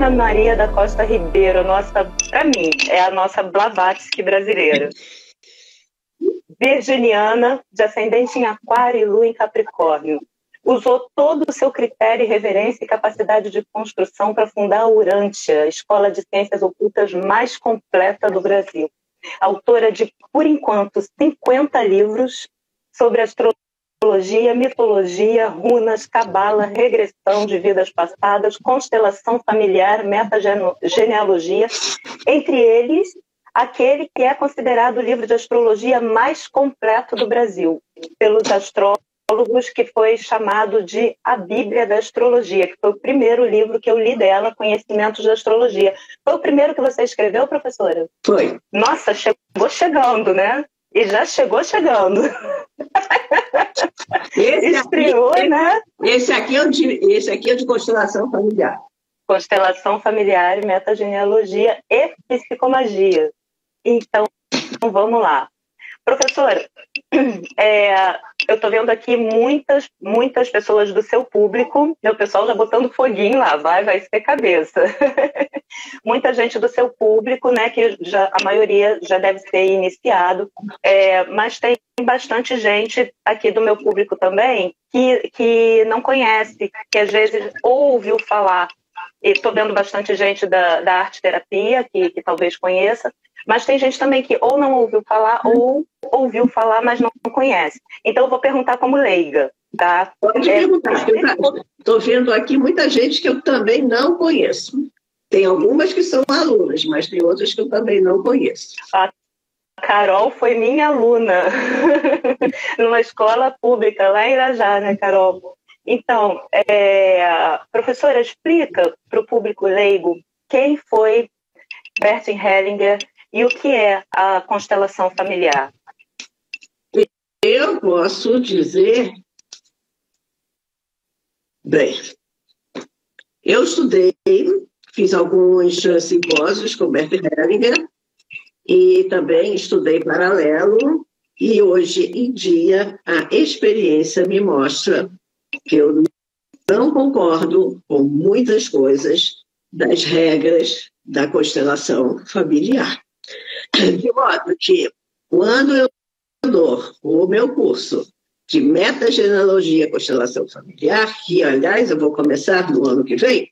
Ana Maria da Costa Ribeiro, para mim, é a nossa Blavatsky brasileira. Virginiana, de ascendente em Aquário e Lua em Capricórnio. Usou todo o seu critério, reverência e capacidade de construção para fundar a Urântia, a escola de ciências ocultas mais completa do Brasil. Autora de, por enquanto, 50 livros sobre astrologia, mitologia, runas, cabala, regressão de vidas passadas, constelação familiar, metagenealogia, entre eles, aquele que é considerado o livro de astrologia mais completo do Brasil, pelos astrólogos, que foi chamado de A Bíblia da Astrologia, que foi o primeiro livro que eu li dela, Conhecimentos da Astrologia. Foi o primeiro que você escreveu, professora? Foi. Nossa, chegou chegando, né? E já chegou chegando. Estreou, né? Esse aqui é o de constelação familiar. Constelação familiar, metagenealogia e psicomagia. Então, vamos lá. Professora, eu estou vendo aqui muitas pessoas do seu público, meu pessoal já botando foguinho lá, vai ser cabeça. Muita gente do seu público, né, que a maioria já deve ser iniciado, mas tem bastante gente aqui do meu público também que não conhece, que às vezes ouviu falar. Estou vendo bastante gente da arte-terapia, que talvez conheça, mas tem gente também que ou não ouviu falar, ou ouviu falar, mas não conhece. Então, eu vou perguntar como leiga, tá? Pode perguntar. Estou vendo aqui muita gente que eu também não conheço. Tem algumas que são alunas, mas tem outras que eu também não conheço. A Carol foi minha aluna numa escola pública lá em Irajá, né, Carol? Então, professora, explica para o público leigo quem foi Bert Hellinger e o que é a constelação familiar. Eu posso dizer... Bem, eu estudei, fiz alguns simpósios com Bert Hellinger e também estudei paralelo, e hoje em dia a experiência me mostra que eu não concordo com muitas coisas das regras da constelação familiar. De modo que, quando eu dou o meu curso de metagenealogia e constelação familiar, que, aliás, eu vou começar no ano que vem,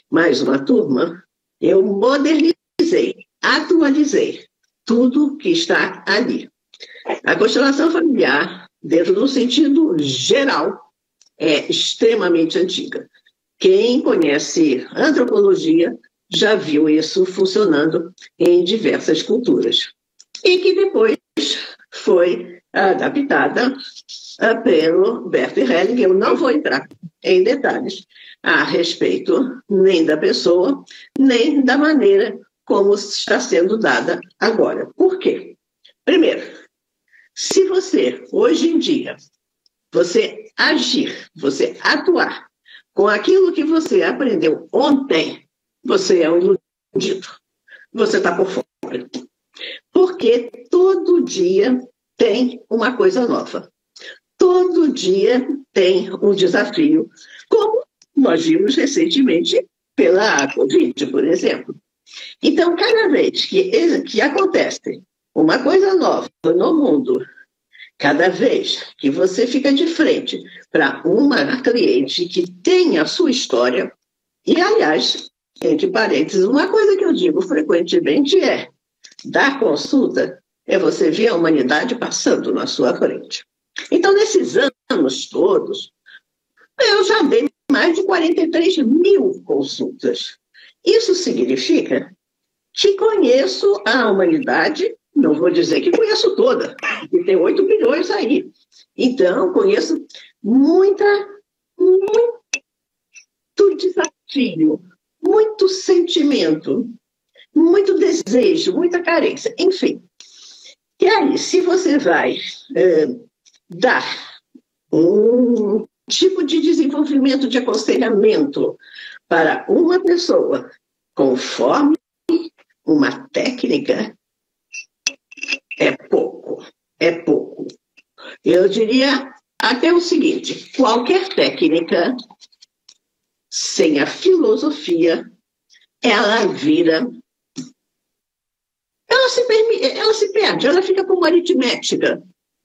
mais uma turma, eu modernizei, atualizei tudo que está ali. A constelação familiar, dentro do sentido geral, é extremamente antiga. Quem conhece antropologia já viu isso funcionando em diversas culturas. E que depois foi adaptada pelo Bert Hellinger. Eu não vou entrar em detalhes a respeito nem da pessoa, nem da maneira como está sendo dada agora. Por quê? Primeiro, se você, hoje em dia, você agir, você atuar com aquilo que você aprendeu ontem, você é um iludido. Você está por fora. Porque todo dia tem uma coisa nova. Todo dia tem um desafio, como nós vimos recentemente pela Covid, por exemplo. Então, cada vez que acontece uma coisa nova no mundo, cada vez que você fica de frente para uma cliente que tem a sua história, e, aliás, entre parênteses, uma coisa que eu digo frequentemente dar consulta é você ver a humanidade passando na sua frente. Então, nesses anos todos, eu já dei mais de 43 mil consultas. Isso significa que conheço a humanidade, não vou dizer que conheço toda, porque tem 8 bilhões aí. Então, conheço muito desafio, muito sentimento, muito desejo, muita carência, enfim. E aí, se você vai dar um tipo de desenvolvimento de aconselhamento para uma pessoa conforme uma técnica, é pouco, é pouco. Eu diria até o seguinte: qualquer técnica sem a filosofia ela vira... Ela se perde, ela fica como aritmética.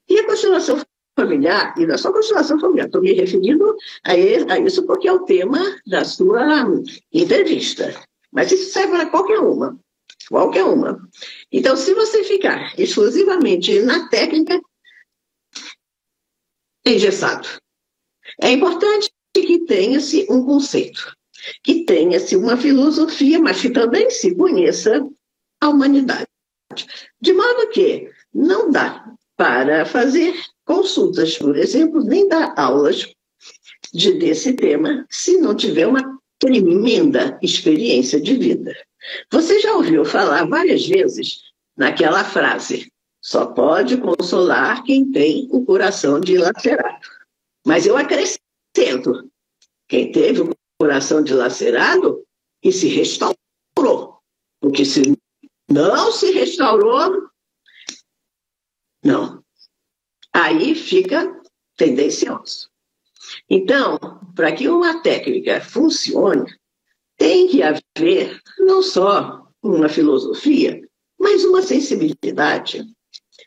E a constelação familiar, e não é só constelação familiar, estou me referindo a isso porque é o tema da sua entrevista. Mas isso serve para qualquer uma. Qualquer uma. Então, se você ficar exclusivamente na técnica, é engessado. É importante que tenha-se um conceito, que tenha-se uma filosofia, mas que também se conheça a humanidade. De modo que não dá para fazer consultas, por exemplo, nem dar aulas desse tema, se não tiver uma tremenda experiência de vida. Você já ouviu falar várias vezes naquela frase: só pode consolar quem tem o coração dilacerado. Mas eu acrescento: quem teve o coração dilacerado e se restaurou. Porque se não se restaurou, não. Aí fica tendencioso. Então, para que uma técnica funcione, tem que haver não só uma filosofia, mas uma sensibilidade,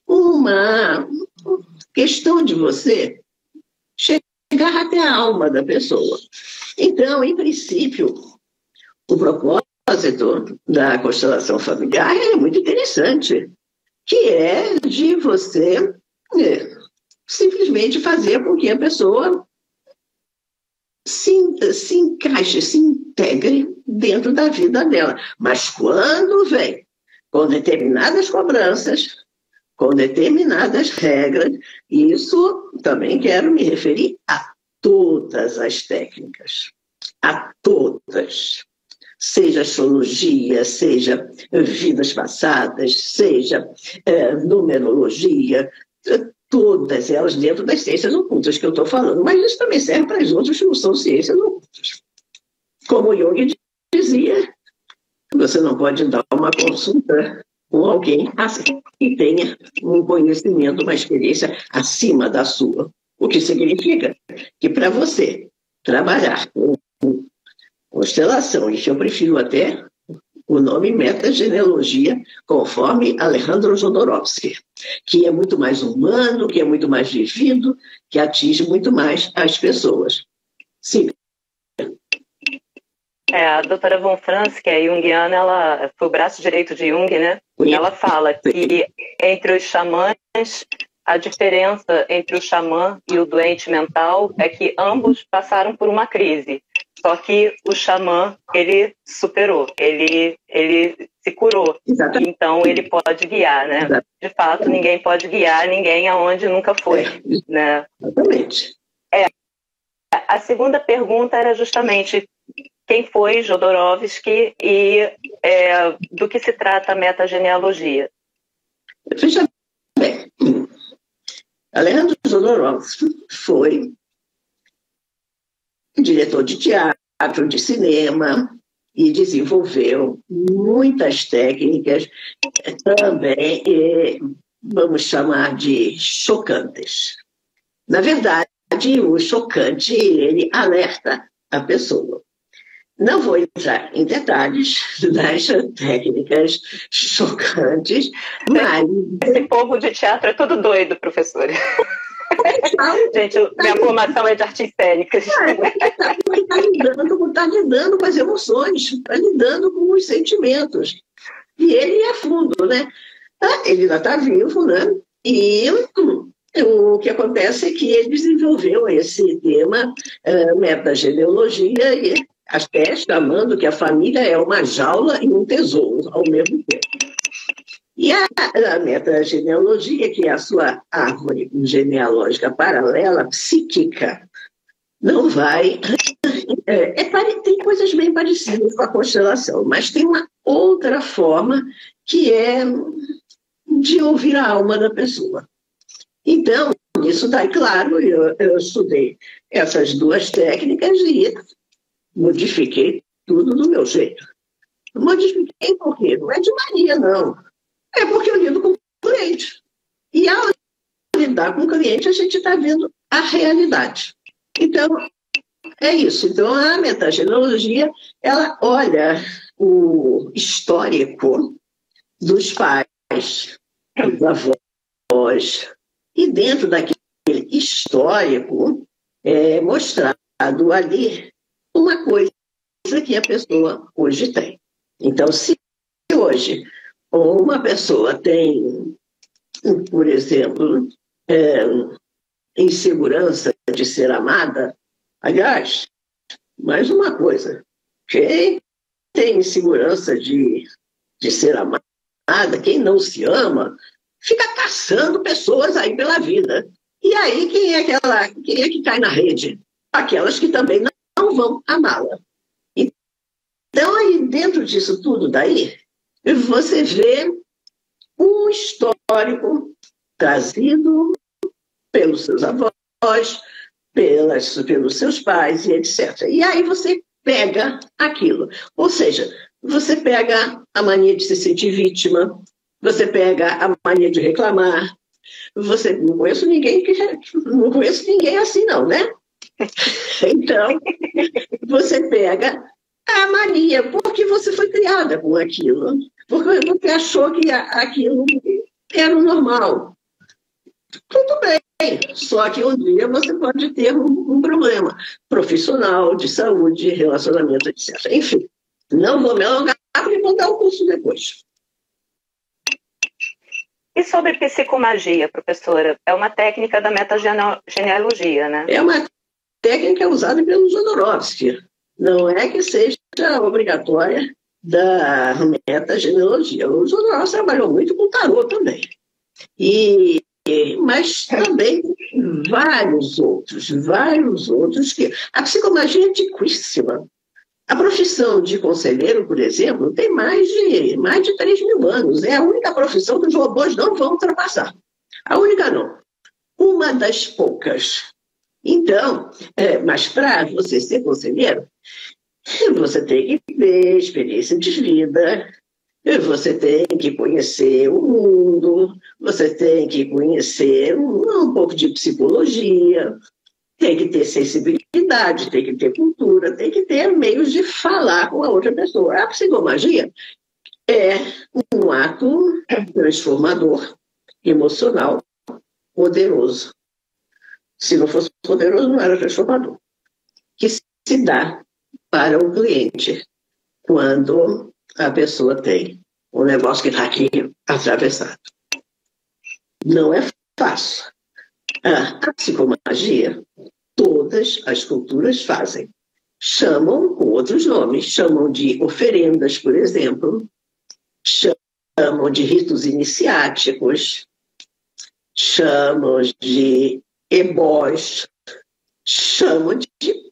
uma questão de você chegar até a alma da pessoa. Então, em princípio, o propósito da constelação familiar é muito interessante, que é de você simplesmente fazer com que a pessoa se encaixe, se integre dentro da vida dela. Mas quando vem com determinadas cobranças, com determinadas regras, isso também quero me referir a todas as técnicas, a todas. Seja astrologia, seja vidas passadas, seja numerologia, todas elas dentro das ciências ocultas que eu estou falando, mas isso também serve para as outras que não são ciências ocultas. Como Jung dizia, você não pode dar uma consulta com alguém que tenha um conhecimento, uma experiência acima da sua. O que significa que para você trabalhar com constelação, e que eu prefiro até o nome metagenealogia, conforme Alejandro Jodorowsky, que é muito mais humano, que é muito mais vivido, que atinge muito mais as pessoas. Sim. A doutora Von Franz, que é junguiana, ela foi o braço direito de Jung, né? E ela fala que entre os xamãs, a diferença entre o xamã e o doente mental é que ambos passaram por uma crise. Só que o xamã, ele superou, ele se curou. Exatamente. Então, ele pode guiar, né? Exatamente. De fato, ninguém pode guiar ninguém aonde nunca foi, né? Exatamente. A segunda pergunta era justamente quem foi Jodorowsky e do que se trata a metagenealogia. Veja bem, Alejandro Jodorowsky foi diretor de teatro, de cinema, e desenvolveu muitas técnicas também, vamos chamar de chocantes. Na verdade, o chocante, ele alerta a pessoa. Não vou entrar em detalhes das técnicas chocantes, mas... Esse povo de teatro é todo doido, professora. Gente, minha formação é de artes cênicas. Está lidando com as emoções, está lidando com os sentimentos. E ele é fundo, né? Ele ainda está vivo, né? E o que acontece é que ele desenvolveu esse tema, metagenealogia, e até chamando que a família é uma jaula e um tesouro ao mesmo tempo. E a metagenealogia, que é a sua árvore genealógica paralela, psíquica, não vai... tem coisas bem parecidas com a constelação, mas tem uma outra forma que é de ouvir a alma da pessoa. Então, isso está claro, eu estudei essas duas técnicas e modifiquei tudo do meu jeito. Modifiquei porque não é de mania, não. É porque eu lido com o cliente. E ao lidar com o cliente, a gente está vendo a realidade. Então, é isso. Então, a metagenealogia, ela olha o histórico dos pais, dos avós, e dentro daquele histórico é mostrado ali uma coisa que a pessoa hoje tem. Então, se hoje uma pessoa tem, por exemplo, insegurança de ser amada, aliás, mais uma coisa, quem tem insegurança de ser amada, quem não se ama, fica caçando pessoas aí pela vida. E aí, quem é que cai na rede? Aquelas que também não vão amá-la. Então, aí dentro disso tudo daí, você vê um histórico trazido pelos seus avós, pelos seus pais e etc. E aí você pega aquilo. Ou seja, você pega a mania de se sentir vítima, você pega a mania de reclamar. Não conheço ninguém assim, não, né? Então, você pega a mania, porque você foi criada com aquilo, porque você achou que aquilo era o normal. Tudo bem, só que um dia você pode ter um problema profissional, de saúde, relacionamento, etc. Enfim, não vou me alongar, porque vou dar o curso depois. E sobre psicomagia, professora? É uma técnica da metagenealogia, né? É uma técnica usada pelo Jodorowsky. Não é que seja obrigatória da metagenealogia. O Jodorowsky trabalhou muito com tarô também. Mas também vários outros que... A psicomagia é antiquíssima. A profissão de conselheiro, por exemplo, tem mais de 3 mil anos. É a única profissão que os robôs não vão ultrapassar. A única não. Uma das poucas. Então, mas para você ser conselheiro, você tem que ter experiência de vida, você tem que conhecer o mundo, você tem que conhecer um pouco de psicologia, tem que ter sensibilidade, tem que ter cultura, tem que ter meios de falar com a outra pessoa. A psicomagia é um ato transformador, emocional, poderoso. Se não fosse poderoso, não era transformador. Que se dá para o cliente quando a pessoa tem um negócio que está aqui atravessado. Não é fácil. A psicomagia, todas as culturas fazem. Chamam com outros nomes, chamam de oferendas, por exemplo, chamam de ritos iniciáticos, chamam de ebós, chamam de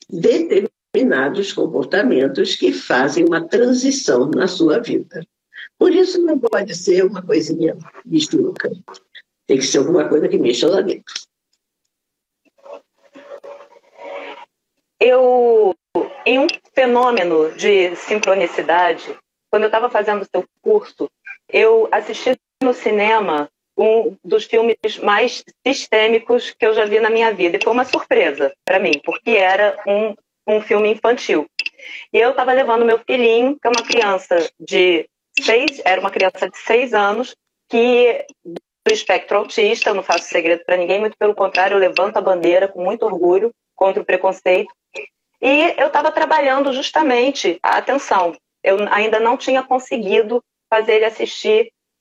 determinados comportamentos que fazem uma transição na sua vida. Por isso não pode ser uma coisinha misturuca. Tem que ser alguma coisa que mexa lá dentro. Em um fenômeno de sincronicidade, quando eu estava fazendo o seu curso, eu assisti no cinema um dos filmes mais sistêmicos que eu já vi na minha vida. E foi uma surpresa para mim, porque era um filme infantil. E eu estava levando meu filhinho, que é uma criança era uma criança de 6 anos, que do espectro autista, eu não faço segredo para ninguém, muito pelo contrário, eu levanto a bandeira com muito orgulho contra o preconceito. E eu estava trabalhando justamente a atenção. Eu ainda não tinha conseguido fazer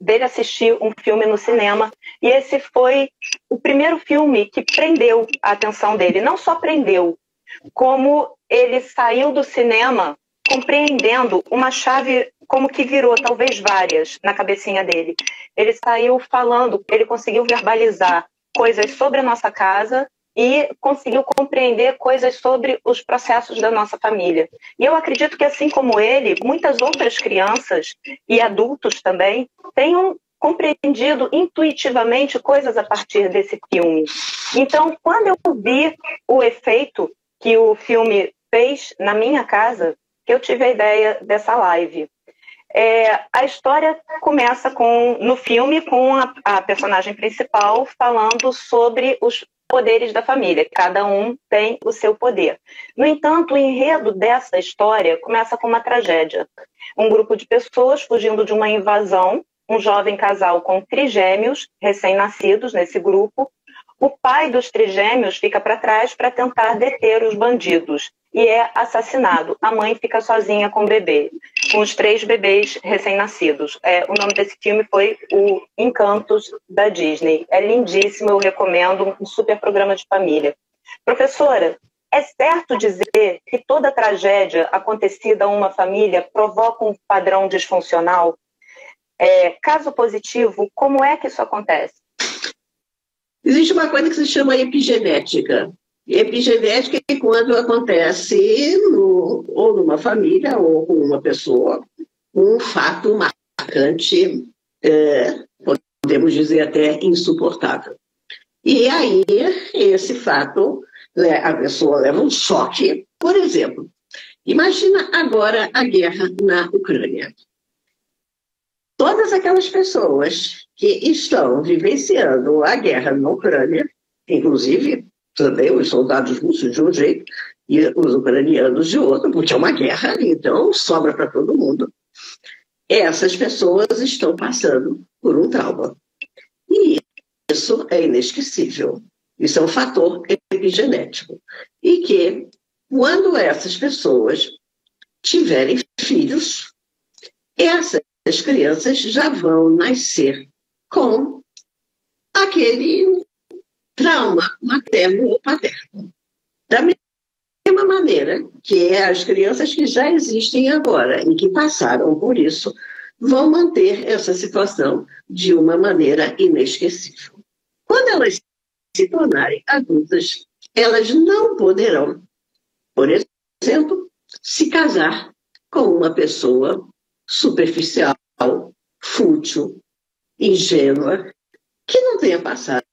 dele assistir um filme no cinema. E esse foi o primeiro filme que prendeu a atenção dele. Não só prendeu, como ele saiu do cinema compreendendo uma chave como que virou, talvez várias, na cabecinha dele. Ele saiu falando, ele conseguiu verbalizar coisas sobre a nossa casa e conseguiu compreender coisas sobre os processos da nossa família. E eu acredito que, assim como ele, muitas outras crianças e adultos também tenham compreendido intuitivamente coisas a partir desse filme. Então, quando eu vi o efeito que o filme fez na minha casa, eu tive a ideia dessa live. A história começa no filme com a personagem principal falando sobre poderes da família, cada um tem o seu poder. No entanto, o enredo dessa história começa com uma tragédia. Um grupo de pessoas fugindo de uma invasão, um jovem casal com trigêmeos recém-nascidos nesse grupo. O pai dos trigêmeos fica para trás para tentar deter os bandidos e é assassinado. A mãe fica sozinha com o bebê, com os 3 bebês recém-nascidos. O nome desse filme foi O Encantos da Disney. É lindíssimo, eu recomendo, um super programa de família. Professora, é certo dizer que toda tragédia acontecida a uma família provoca um padrão disfuncional? Caso positivo, como é que isso acontece? Existe uma coisa que se chama epigenética. Epigenética é quando acontece ou numa família ou com uma pessoa um fato marcante, podemos dizer até insuportável. E aí, esse fato, a pessoa leva um choque. Por exemplo, imagina agora a guerra na Ucrânia. Todas aquelas pessoas que estão vivenciando a guerra na Ucrânia, inclusive também os soldados russos de um jeito e os ucranianos de outro, porque é uma guerra, então sobra para todo mundo. Essas pessoas estão passando por um trauma. E isso é inesquecível. Isso é um fator epigenético. E que, quando essas pessoas tiverem filhos, as crianças já vão nascer com aquele trauma materno ou paterno. Da mesma maneira que as crianças que já existem agora e que passaram por isso vão manter essa situação de uma maneira inesquecível. Quando elas se tornarem adultas, elas não poderão, por exemplo, se casar com uma pessoa superficial, fútil, ingênua, que não tenha passado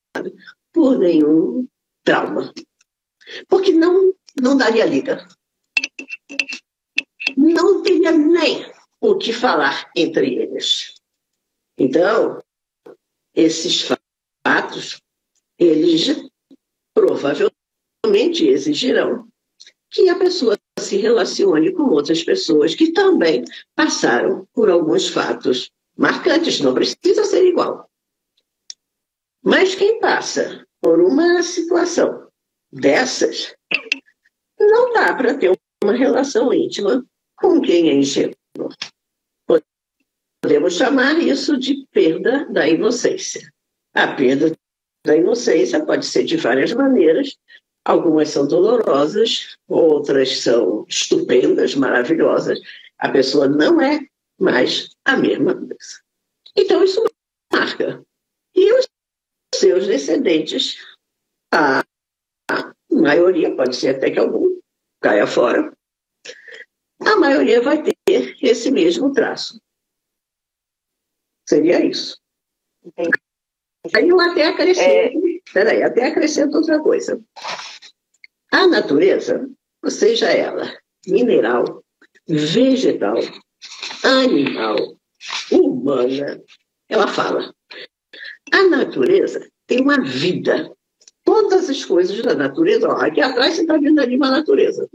por nenhum trauma. Porque não daria liga. Não teria nem o que falar entre eles. Então, esses fatos, eles provavelmente exigirão que a pessoa se relacione com outras pessoas que também passaram por alguns fatos marcantes, não precisa ser igual. Mas quem passa por uma situação dessas, não dá para ter uma relação íntima com quem é ingênuo. Podemos chamar isso de perda da inocência. A perda da inocência pode ser de várias maneiras. Algumas são dolorosas, outras são estupendas, maravilhosas. A pessoa não é mais a mesma coisa. Então, isso marca. E os seus descendentes, a maioria, pode ser até que algum caia fora, a maioria vai ter esse mesmo traço. Seria isso. Entendi. Aí eu até acrescento outra coisa. A natureza, seja ela mineral, vegetal, animal, humana, ela fala. A natureza tem uma vida. Todas as coisas da natureza, ó, aqui atrás você está vendo ali uma natureza.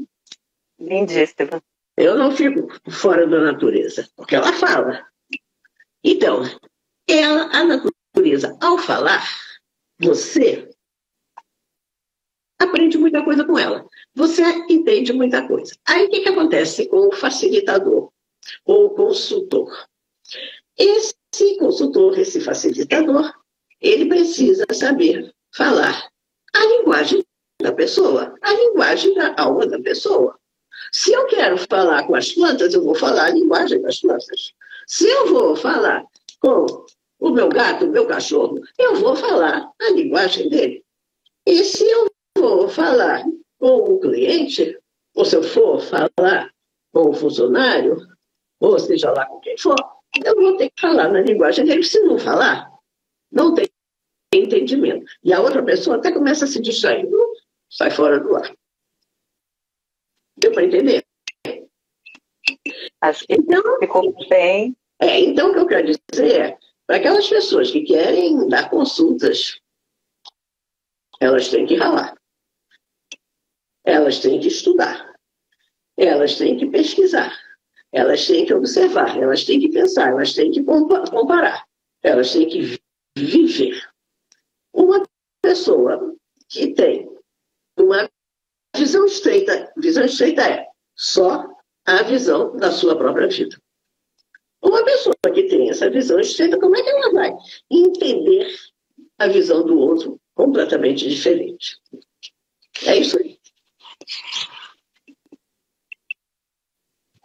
Lindíssima. Eu não fico fora da natureza, porque ela fala. Então, a natureza, ao falar, você aprende muita coisa com ela. Você entende muita coisa. Aí o que acontece com o facilitador ou o consultor? Esse consultor, esse facilitador, ele precisa saber falar a linguagem da pessoa, a linguagem da alma da pessoa. Se eu quero falar com as plantas, eu vou falar a linguagem das plantas. Se eu vou falar com o meu gato, o meu cachorro, eu vou falar a linguagem dele. E se eu for falar com o cliente, ou se eu for falar com o funcionário, ou seja lá com quem for, eu vou ter que falar na linguagem dele. Se não falar, não tem entendimento. E a outra pessoa até começa a se distrair, sai fora do ar. Deu para entender? Acho que então, ficou bem. Então, o que eu quero dizer é, para aquelas pessoas que querem dar consultas Elas têm que ralar. Elas têm que estudar. Elas têm que pesquisar. Elas têm que observar. Elas têm que pensar. Elas têm que comparar. Elas têm que viver. Uma pessoa que tem uma visão estreita é só a visão da sua própria vida. Uma pessoa que tem essa visão estreita, como é que ela vai entender a visão do outro completamente diferente? É isso aí.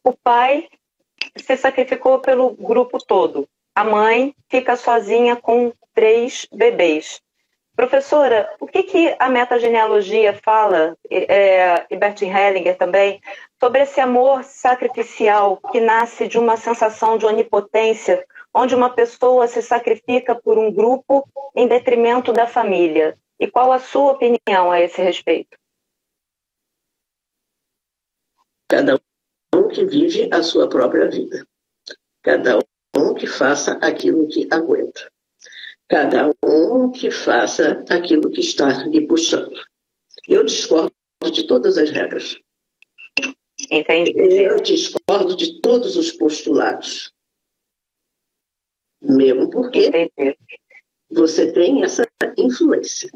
O pai se sacrificou pelo grupo todo. A mãe fica sozinha com 3 bebês. Professora, o que a metagenealogia fala, e Bert Hellinger também, sobre esse amor sacrificial que nasce de uma sensação de onipotência, onde uma pessoa se sacrifica por um grupo em detrimento da família? E qual a sua opinião a esse respeito? Cada um que vive a sua própria vida. Cada um que faça aquilo que aguenta. Cada um que faça aquilo que está lhe puxando. Eu discordo de todas as regras. Entendi. Eu discordo de todos os postulados. Mesmo porque Entendi. Você tem essa influência.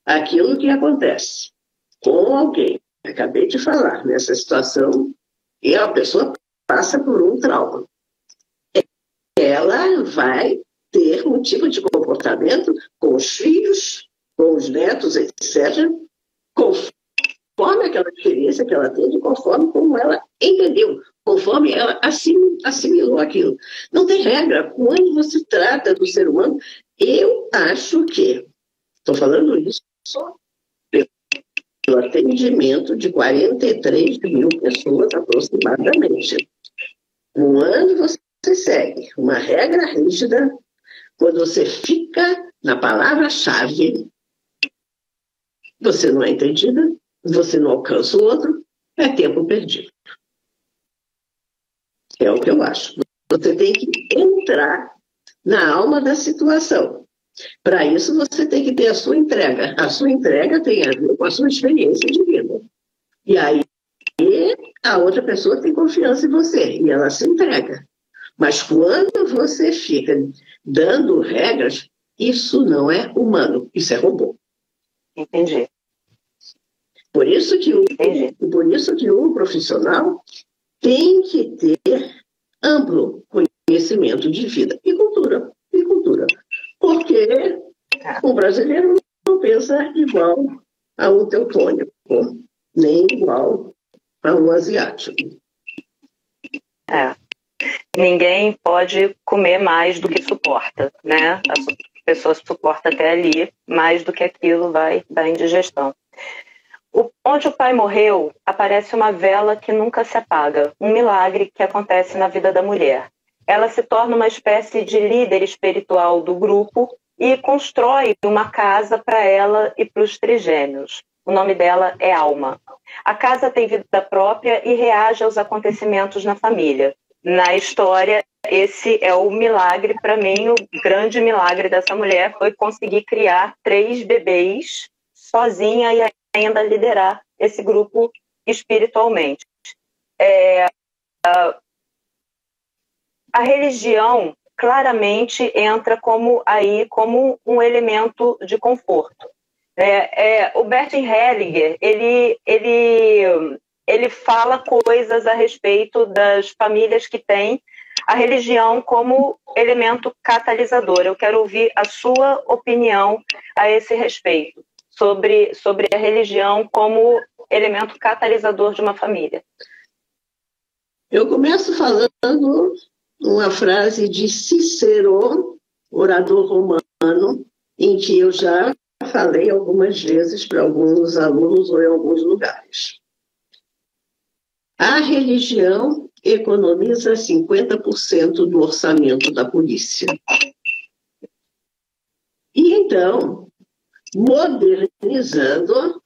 Aquilo que acontece com alguém, acabei de falar, nessa situação, e a pessoa passa por um trauma. Ela vai ter um tipo de comportamento com os filhos, com os netos, etc., conforme aquela experiência que ela teve, conforme como ela entendeu, conforme ela assimilou aquilo. Não tem regra. Quando você trata do ser humano, eu acho que, estou falando isso pelo atendimento de 43 mil pessoas aproximadamente. Quando você segue uma regra rígida, quando você fica na palavra-chave, você não é entendida, você não alcança o outro, é tempo perdido. É o que eu acho. Você tem que entrar na alma da situação. Para isso, você tem que ter a sua entrega. A sua entrega tem a ver com a sua experiência de vida. E aí, a outra pessoa tem confiança em você e ela se entrega. Mas quando você fica dando regras, isso não é humano, isso é robô. Entendi. Por isso que o profissional tem que ter amplo conhecimento de vida e cultura. Porque o brasileiro não pensa igual a um teutônico, nem igual a um asiático. Ninguém pode comer mais do que suporta, né? A pessoa suporta até ali, mais do que aquilo vai dar indigestão. Onde o pai morreu, aparece uma vela que nunca se apaga, um milagre que acontece na vida da mulher. Ela se torna uma espécie de líder espiritual do grupo e constrói uma casa para ela e para os trigêmeos. O nome dela é Alma. A casa tem vida própria e reage aos acontecimentos na família. Na história, esse é o milagre, para mim, o grande milagre dessa mulher foi conseguir criar 3 bebês sozinha e ainda liderar esse grupo espiritualmente. A religião claramente entra como um elemento de conforto. O Bert Hellinger, ele fala coisas a respeito das famílias que têm a religião como elemento catalisador. Eu quero ouvir a sua opinião a esse respeito, sobre a religião como elemento catalisador de uma família. Eu começo falando uma frase de Cícero, orador romano, em que eu já falei algumas vezes para alguns alunos ou em alguns lugares. A religião economiza 50% do orçamento da polícia. E então, modernizando,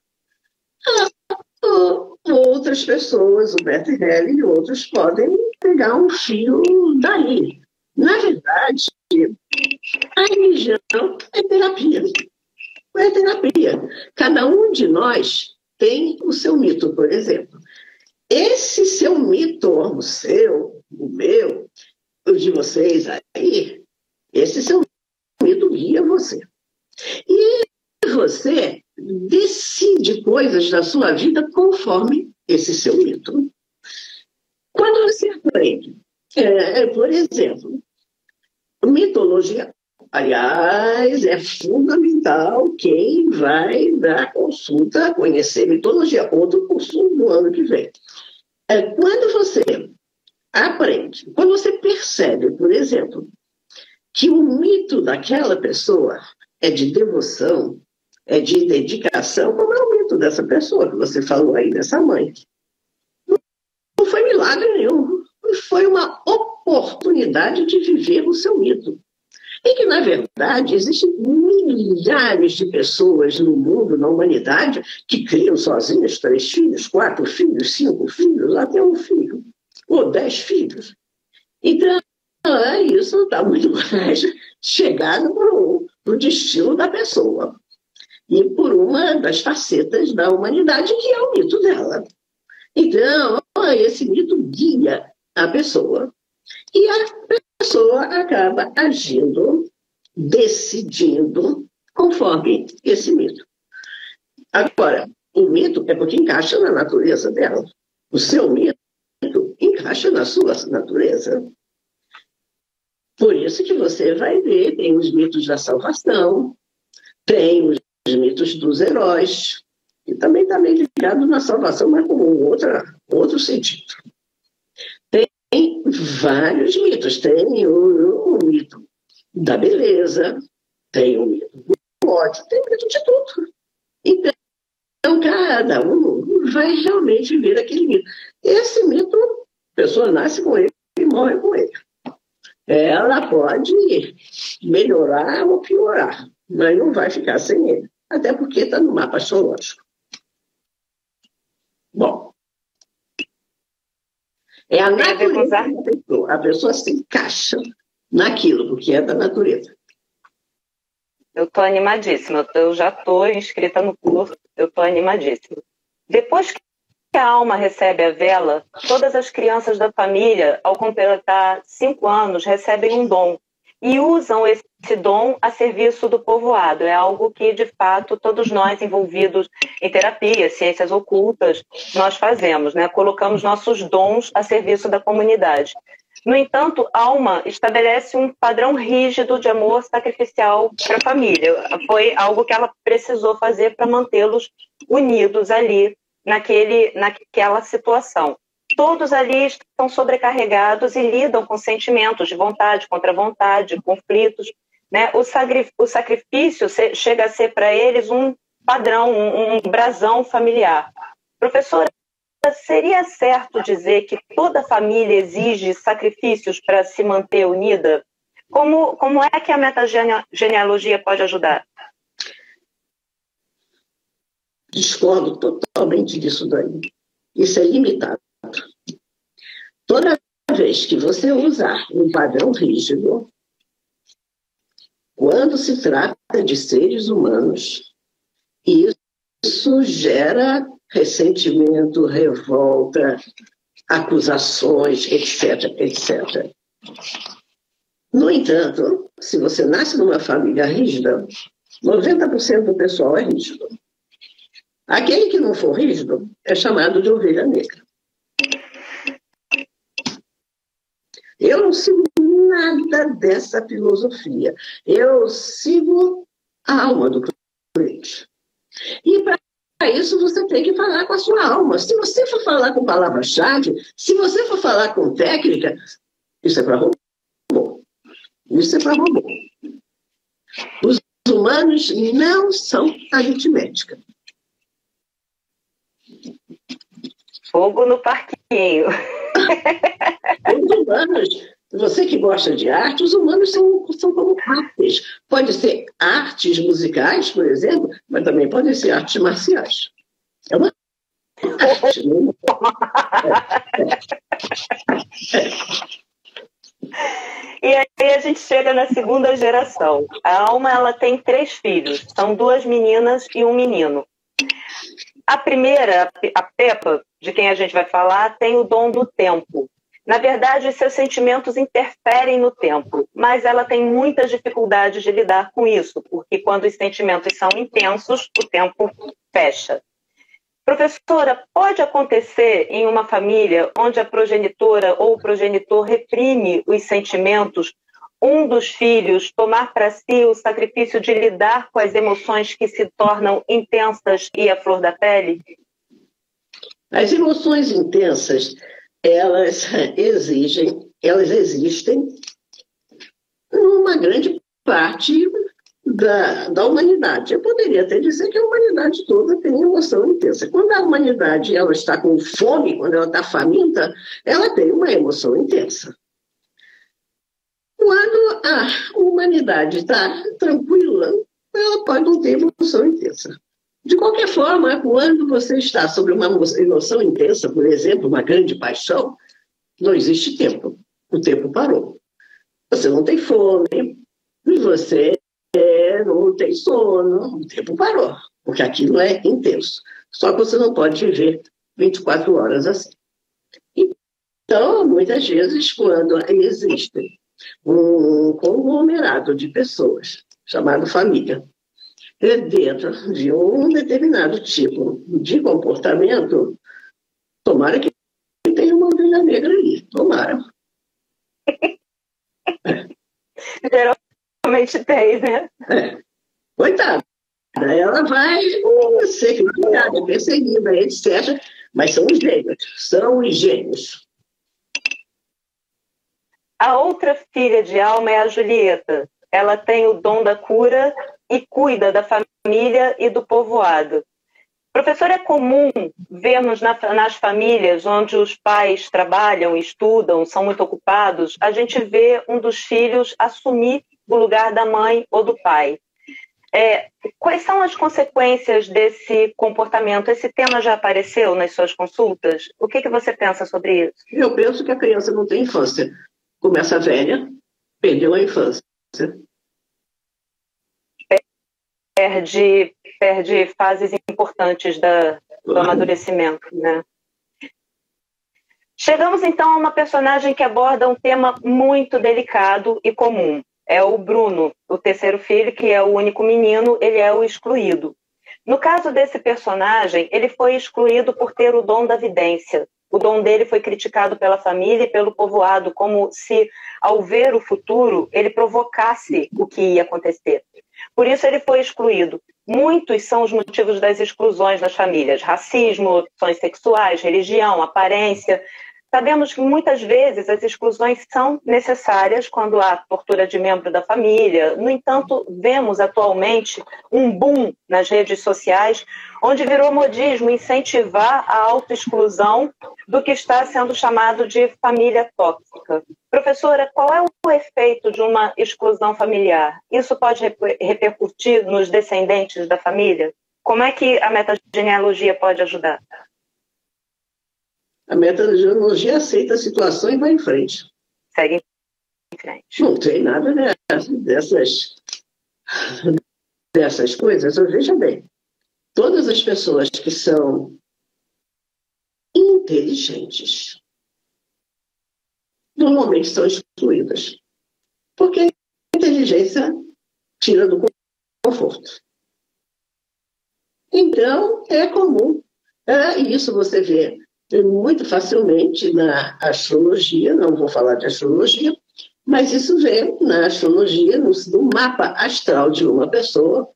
outras pessoas, o Bert Hellinger e outros, podem pegar um fio daí. Na verdade, a religião é terapia. É terapia. Cada um de nós tem o seu mito, por exemplo. Esse seu mito, o seu, o meu, o de vocês aí, esse seu mito guia você. E você decide coisas da sua vida conforme esse seu mito. Quando você aprende, por exemplo, mitologia, aliás, é fundamental quem vai dar consulta, conhecer mitologia, outro curso do ano que vem. Quando você aprende, quando você percebe, por exemplo, que o mito daquela pessoa é de devoção, é de dedicação, como é o mito dessa pessoa que você falou aí, dessa mãe? Não foi milagre nenhum, foi uma oportunidade de viver o seu mito. E que, na verdade, existem milhares de pessoas no mundo, na humanidade, que criam sozinhas 3 filhos, 4 filhos, 5 filhos, até um filho, ou 10 filhos. Então, isso está muito mais chegado para o destino da pessoa. E por uma das facetas da humanidade, que é o mito dela. Então, esse mito guia a pessoa. E a pessoa acaba agindo, decidindo, conforme esse mito. Agora, o mito é porque encaixa na natureza dela. O seu mito encaixa na sua natureza. Por isso que você vai ver, tem os mitos da salvação, tem os mitos dos heróis, que também está meio ligado na salvação, mas com outro sentido. Tem vários mitos. Tem o mito da beleza, tem o mito do ódio, tem o mito de tudo. Então, cada um vai realmente ver aquele mito. Esse mito, a pessoa nasce com ele e morre com ele. Ela pode melhorar ou piorar, mas não vai ficar sem ele. Até porque está no mapa astrológico. Bom, é a natureza da pessoa. A pessoa se encaixa naquilo, porque é da natureza. Eu estou animadíssima. Eu já estou inscrita no curso. Eu estou animadíssima. Depois que a alma recebe a vela, todas as crianças da família, ao completar 5 anos, recebem um dom. E usam esse dom a serviço do povoado. É algo que, de fato, todos nós envolvidos em terapia, ciências ocultas, nós fazemos, né? Colocamos nossos dons a serviço da comunidade. No entanto, a alma estabelece um padrão rígido de amor sacrificial para a família. Foi algo que ela precisou fazer para mantê-los unidos ali, naquela situação. Todos ali estão sobrecarregados e lidam com sentimentos de vontade, contra vontade, conflitos, né? O sacrifício chega a ser para eles um padrão, um brasão familiar. Professora, seria certo dizer que toda família exige sacrifícios para se manter unida? Como é que a metagenealogia pode ajudar? Discordo totalmente disso daí. Isso é limitado. Toda vez que você usar um padrão rígido, quando se trata de seres humanos, isso gera ressentimento, revolta, acusações, etc, etc. No entanto, se você nasce numa família rígida, 90% do pessoal é rígido. Aquele que não for rígido é chamado de ovelha negra. Eu não sigo nada dessa filosofia. Eu sigo a alma do cliente. E para isso você tem que falar com a sua alma. Se você for falar com palavra-chave, se você for falar com técnica, isso é para robô. Isso é para robô. Os humanos não são aritmética. Fogo no parquinho. Os humanos, você que gosta de arte, os humanos são como artes. Pode ser artes musicais, por exemplo, mas também podem ser artes marciais. É uma arte. E aí a gente chega na segunda geração. A Alma, ela tem 3 filhos. São 2 meninas e um menino. A primeira, a Peppa, de quem a gente vai falar, tem o dom do tempo. Na verdade, os seus sentimentos interferem no tempo, mas ela tem muitas dificuldades de lidar com isso, porque quando os sentimentos são intensos, o tempo fecha. Professora, pode acontecer em uma família onde a progenitora ou o progenitor reprime os sentimentos, um dos filhos tomar para si o sacrifício de lidar com as emoções que se tornam intensas e à flor da pele? As emoções intensas, elas existem numa grande parte da humanidade. Eu poderia até dizer que a humanidade toda tem emoção intensa. Quando a humanidade ela está com fome, quando ela está faminta, ela tem uma emoção intensa. Quando a humanidade está tranquila, ela pode não ter emoção intensa. De qualquer forma, quando você está sobre uma emoção intensa, por exemplo, uma grande paixão, não existe tempo. O tempo parou. Você não tem fome, você não tem sono, o tempo parou, porque aquilo é intenso. Só que você não pode viver 24 horas assim. Então, muitas vezes, quando existe um conglomerado de pessoas, chamado família, dentro de um determinado tipo de comportamento, tomara que tenha uma ovelha negra ali, tomara. Geralmente tem, né? Coitada, ela vai ser criticada, perseguida, etc. Mas são os gênios. A outra filha de Alma é a Julieta. Ela tem o dom da cura e cuida da família e do povoado. Professor, é comum vermos nas famílias onde os pais trabalham, estudam, são muito ocupados, a gente vê um dos filhos assumir o lugar da mãe ou do pai. Quais são as consequências desse comportamento? Esse tema já apareceu nas suas consultas? O que você pensa sobre isso? Eu penso que a criança não tem infância. Começa velha, perdeu a infância. Perde fases importantes do amadurecimento, né? Chegamos então a uma personagem que aborda um tema muito delicado e comum. É o Bruno, o terceiro filho, que é o único menino, ele é o excluído. No caso desse personagem, ele foi excluído por ter o dom da vidência. O dom dele foi criticado pela família e pelo povoado, como se, ao ver o futuro, ele provocasse o que ia acontecer. Por isso ele foi excluído. Muitos são os motivos das exclusões nas famílias: racismo, opções sexuais, religião, aparência. Sabemos que muitas vezes as exclusões são necessárias quando há tortura de membro da família. No entanto, vemos atualmente um boom nas redes sociais, onde virou modismo incentivar a autoexclusão do que está sendo chamado de família tóxica. Professora, qual é o efeito de uma exclusão familiar? Isso pode repercutir nos descendentes da família? Como é que a metagenealogia pode ajudar? A metagenealogia aceita a situação e vai em frente. Segue em frente. Não tem nada dessas coisas. Veja bem, todas as pessoas que são inteligentes normalmente são excluídas. Porque a inteligência tira do conforto. Então, é comum. Isso você vê muito facilmente na astrologia, não vou falar de astrologia, mas isso vem na astrologia, no mapa astral de uma pessoa,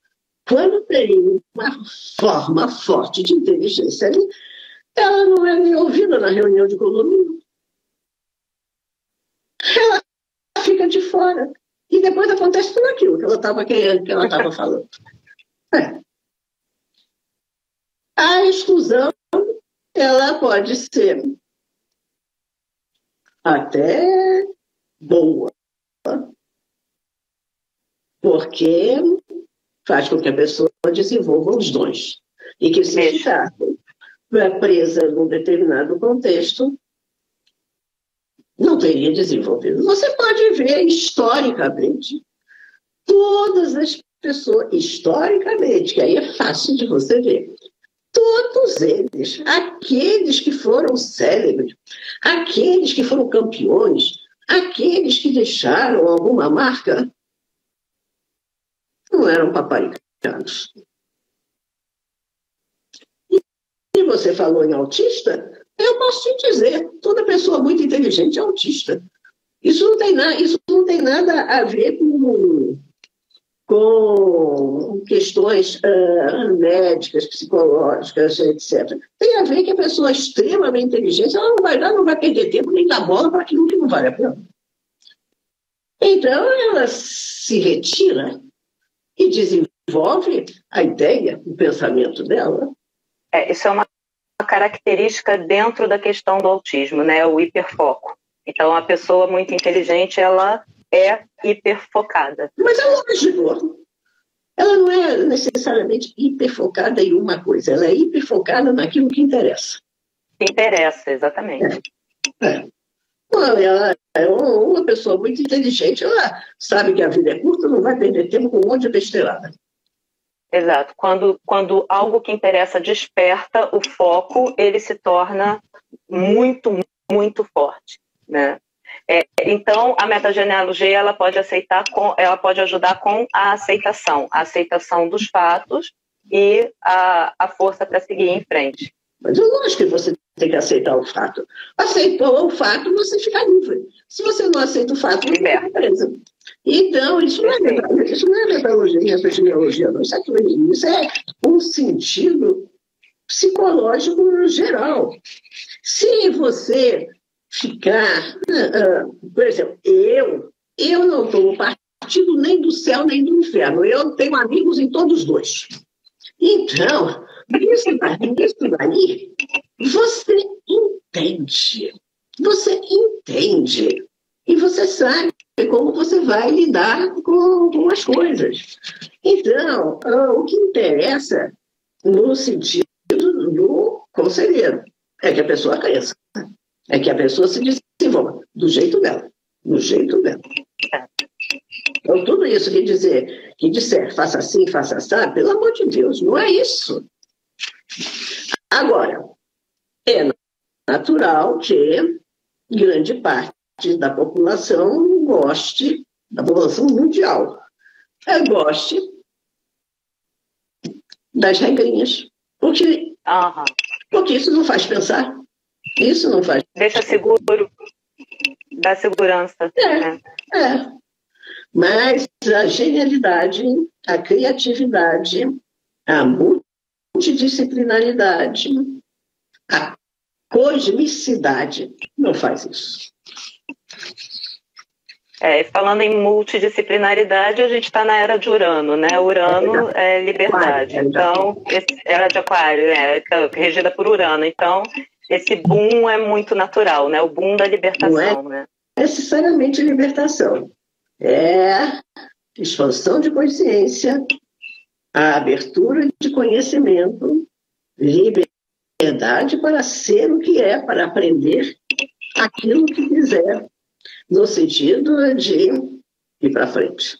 quando tem uma forma forte de inteligência ali, ela não é nem ouvida na reunião de condomínio. Ela fica de fora. E depois acontece tudo aquilo que ela estava falando. A exclusão, ela pode ser até boa, porque faz com que a pessoa desenvolva os dons. E que se ficar presa num determinado contexto, não teria desenvolvido. Você pode ver historicamente todas as pessoas, historicamente, que aí é fácil de você ver. Todos eles, aqueles que foram célebres, aqueles que foram campeões, aqueles que deixaram alguma marca, não eram paparicanos. E você falou em autista, eu posso te dizer, toda pessoa muito inteligente é autista. Isso não tem nada a ver com questões médicas, psicológicas, etc. Tem a ver que a pessoa extremamente inteligente, ela não vai perder tempo nem dar bola para aquilo que não vale a pena. Então, ela se retira e desenvolve a ideia, o pensamento dela. Isso é uma característica dentro da questão do autismo, né? O hiperfoco. Então, a pessoa muito inteligente, ela é hiperfocada. Mas é lógico. Ela não é necessariamente hiperfocada em uma coisa. Ela é hiperfocada naquilo que interessa. Interessa, exatamente. Ela é uma pessoa muito inteligente. Ela sabe que a vida é curta, não vai perder tempo com um monte de besteirada. Exato. Quando algo que interessa desperta o foco, ele se torna muito, muito forte, né? Então, a metagenealogia ela pode ajudar com a aceitação dos fatos e a força para seguir em frente. Mas é lógico que você tem que aceitar o fato. Aceitou o fato, você fica livre. Se você não aceita o fato, você fica presa. Então, isso não é metodologia, metagenealogia, não. Isso é um sentido psicológico no geral. Se você ficar, por exemplo, eu não tomo partido nem do céu nem do inferno. Eu tenho amigos em todos os dois. Então, isso daí, você entende. Você entende. E você sabe como você vai lidar com as coisas. Então, o que interessa no sentido do conselheiro é que a pessoa cresça. É que a pessoa se desenvolva do jeito dela. Do jeito dela. Então, tudo isso que disser, faça assim, faça assim, pelo amor de Deus, não é isso. Agora, é natural que grande parte da população goste, da população mundial, goste das regrinhas. Porque isso não faz pensar. Isso não faz. Deixa seguro, dá segurança. Mas a genialidade, a criatividade, a multidisciplinaridade, a cosmicidade não faz isso. Falando em multidisciplinaridade, a gente está na era de Urano, né? Urano é liberdade. Então, era de Aquário, regida por Urano. Então, esse boom é muito natural, né? O boom da libertação, não é necessariamente libertação. É expansão de consciência, a abertura de conhecimento, liberdade para ser o que é, para aprender aquilo que quiser, no sentido de ir para frente.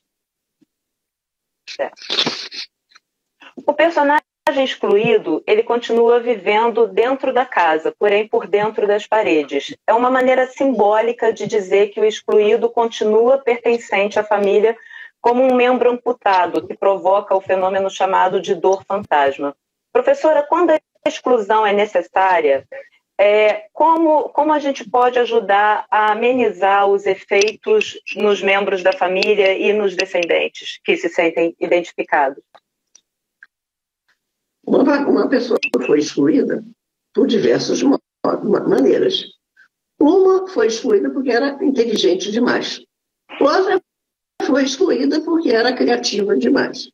O personagem excluído, ele continua vivendo dentro da casa, porém por dentro das paredes. É uma maneira simbólica de dizer que o excluído continua pertencente à família como um membro amputado, que provoca o fenômeno chamado de dor fantasma. Professora, quando a exclusão é necessária, como a gente pode ajudar a amenizar os efeitos nos membros da família e nos descendentes que se sentem identificados? Uma pessoa foi excluída por diversas maneiras. Uma foi excluída porque era inteligente demais. Outra foi excluída porque era criativa demais.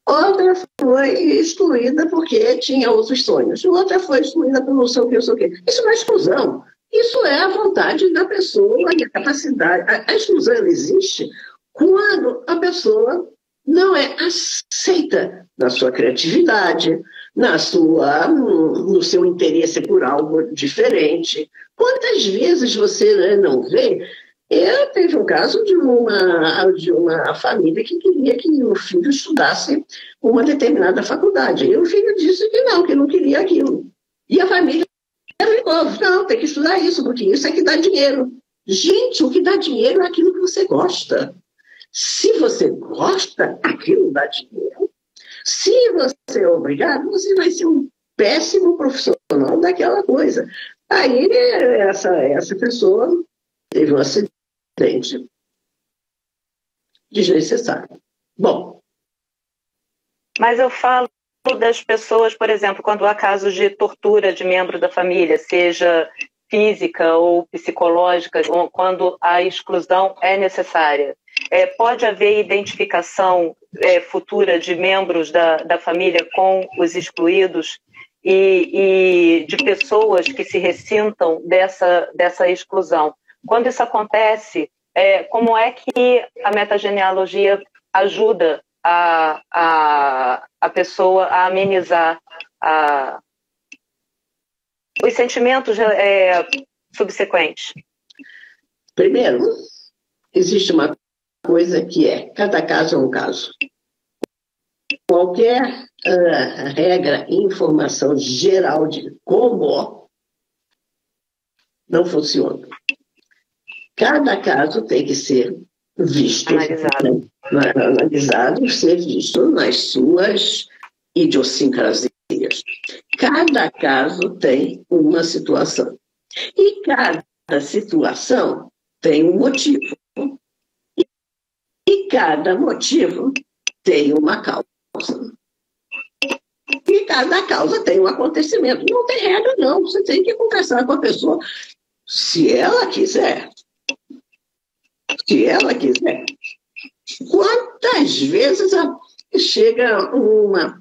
Outra foi excluída porque tinha outros sonhos. Outra foi excluída por não sei o que, não sei o que. Isso não é exclusão. Isso é a vontade da pessoa e a capacidade. A exclusão ela existe quando a pessoa não é aceita na sua criatividade, no seu interesse por algo diferente. Quantas vezes você, né, não vê? Teve um caso de uma família que queria que o filho estudasse uma determinada faculdade. E o filho disse que não queria aquilo. E a família ficou, não, tem que estudar isso, porque isso é que dá dinheiro. Gente, o que dá dinheiro é aquilo que você gosta. Se você gosta, aquilo dá dinheiro. Se você é obrigado, você vai ser um péssimo profissional daquela coisa. Aí essa pessoa teve um acidente desnecessário. Bom. Mas eu falo das pessoas, por exemplo, quando há casos de tortura de membro da família, seja física ou psicológica, ou quando a exclusão é necessária. Pode haver identificação futura de membros da família com os excluídos e de pessoas que se ressintam dessa exclusão. Quando isso acontece, como é que a metagenealogia ajuda a pessoa a amenizar os sentimentos subsequentes? Primeiro, existe uma coisa que cada caso é um caso. Qualquer regra e informação geral de como não funciona. Cada caso tem que ser visto, analisado, ser visto nas suas idiosincrasias. Cada caso tem uma situação. E cada situação tem um motivo. E cada motivo tem uma causa. E cada causa tem um acontecimento. Não tem regra, não. Você tem que conversar com a pessoa se ela quiser. Se ela quiser. Quantas vezes chega uma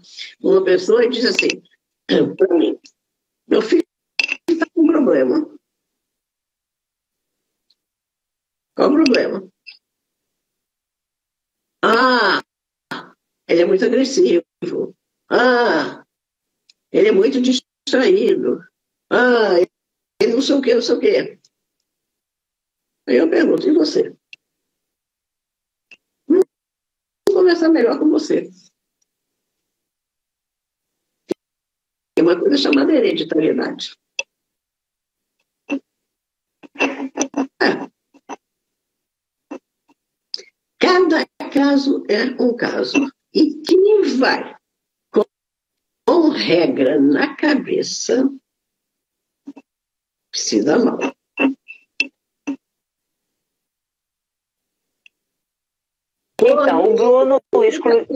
pessoa e diz assim, para mim, meu filho está com um problema. Qual o problema? Ele é muito agressivo. Ele é muito distraído. Ele não sei o quê, não sei o quê. Aí eu pergunto, e você? Vou conversar melhor com você. Tem uma coisa chamada hereditariedade. Cada caso é um caso. E quem vai com regra na cabeça se dá mal. Então, o Bruno exclui...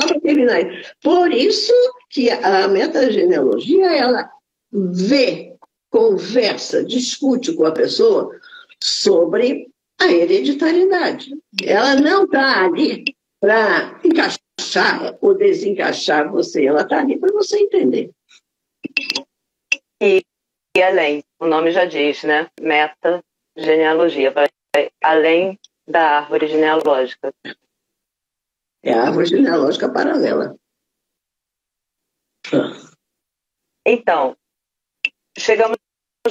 Por isso que a metagenealogia, ela vê, conversa, discute com a pessoa sobre a hereditariedade. Ela não está ali para encaixar ou desencaixar você, ela está ali para você entender. E além, o nome já diz, né? Metagenealogia, vai além da árvore genealógica. É a árvore genealógica paralela. Então, chegamos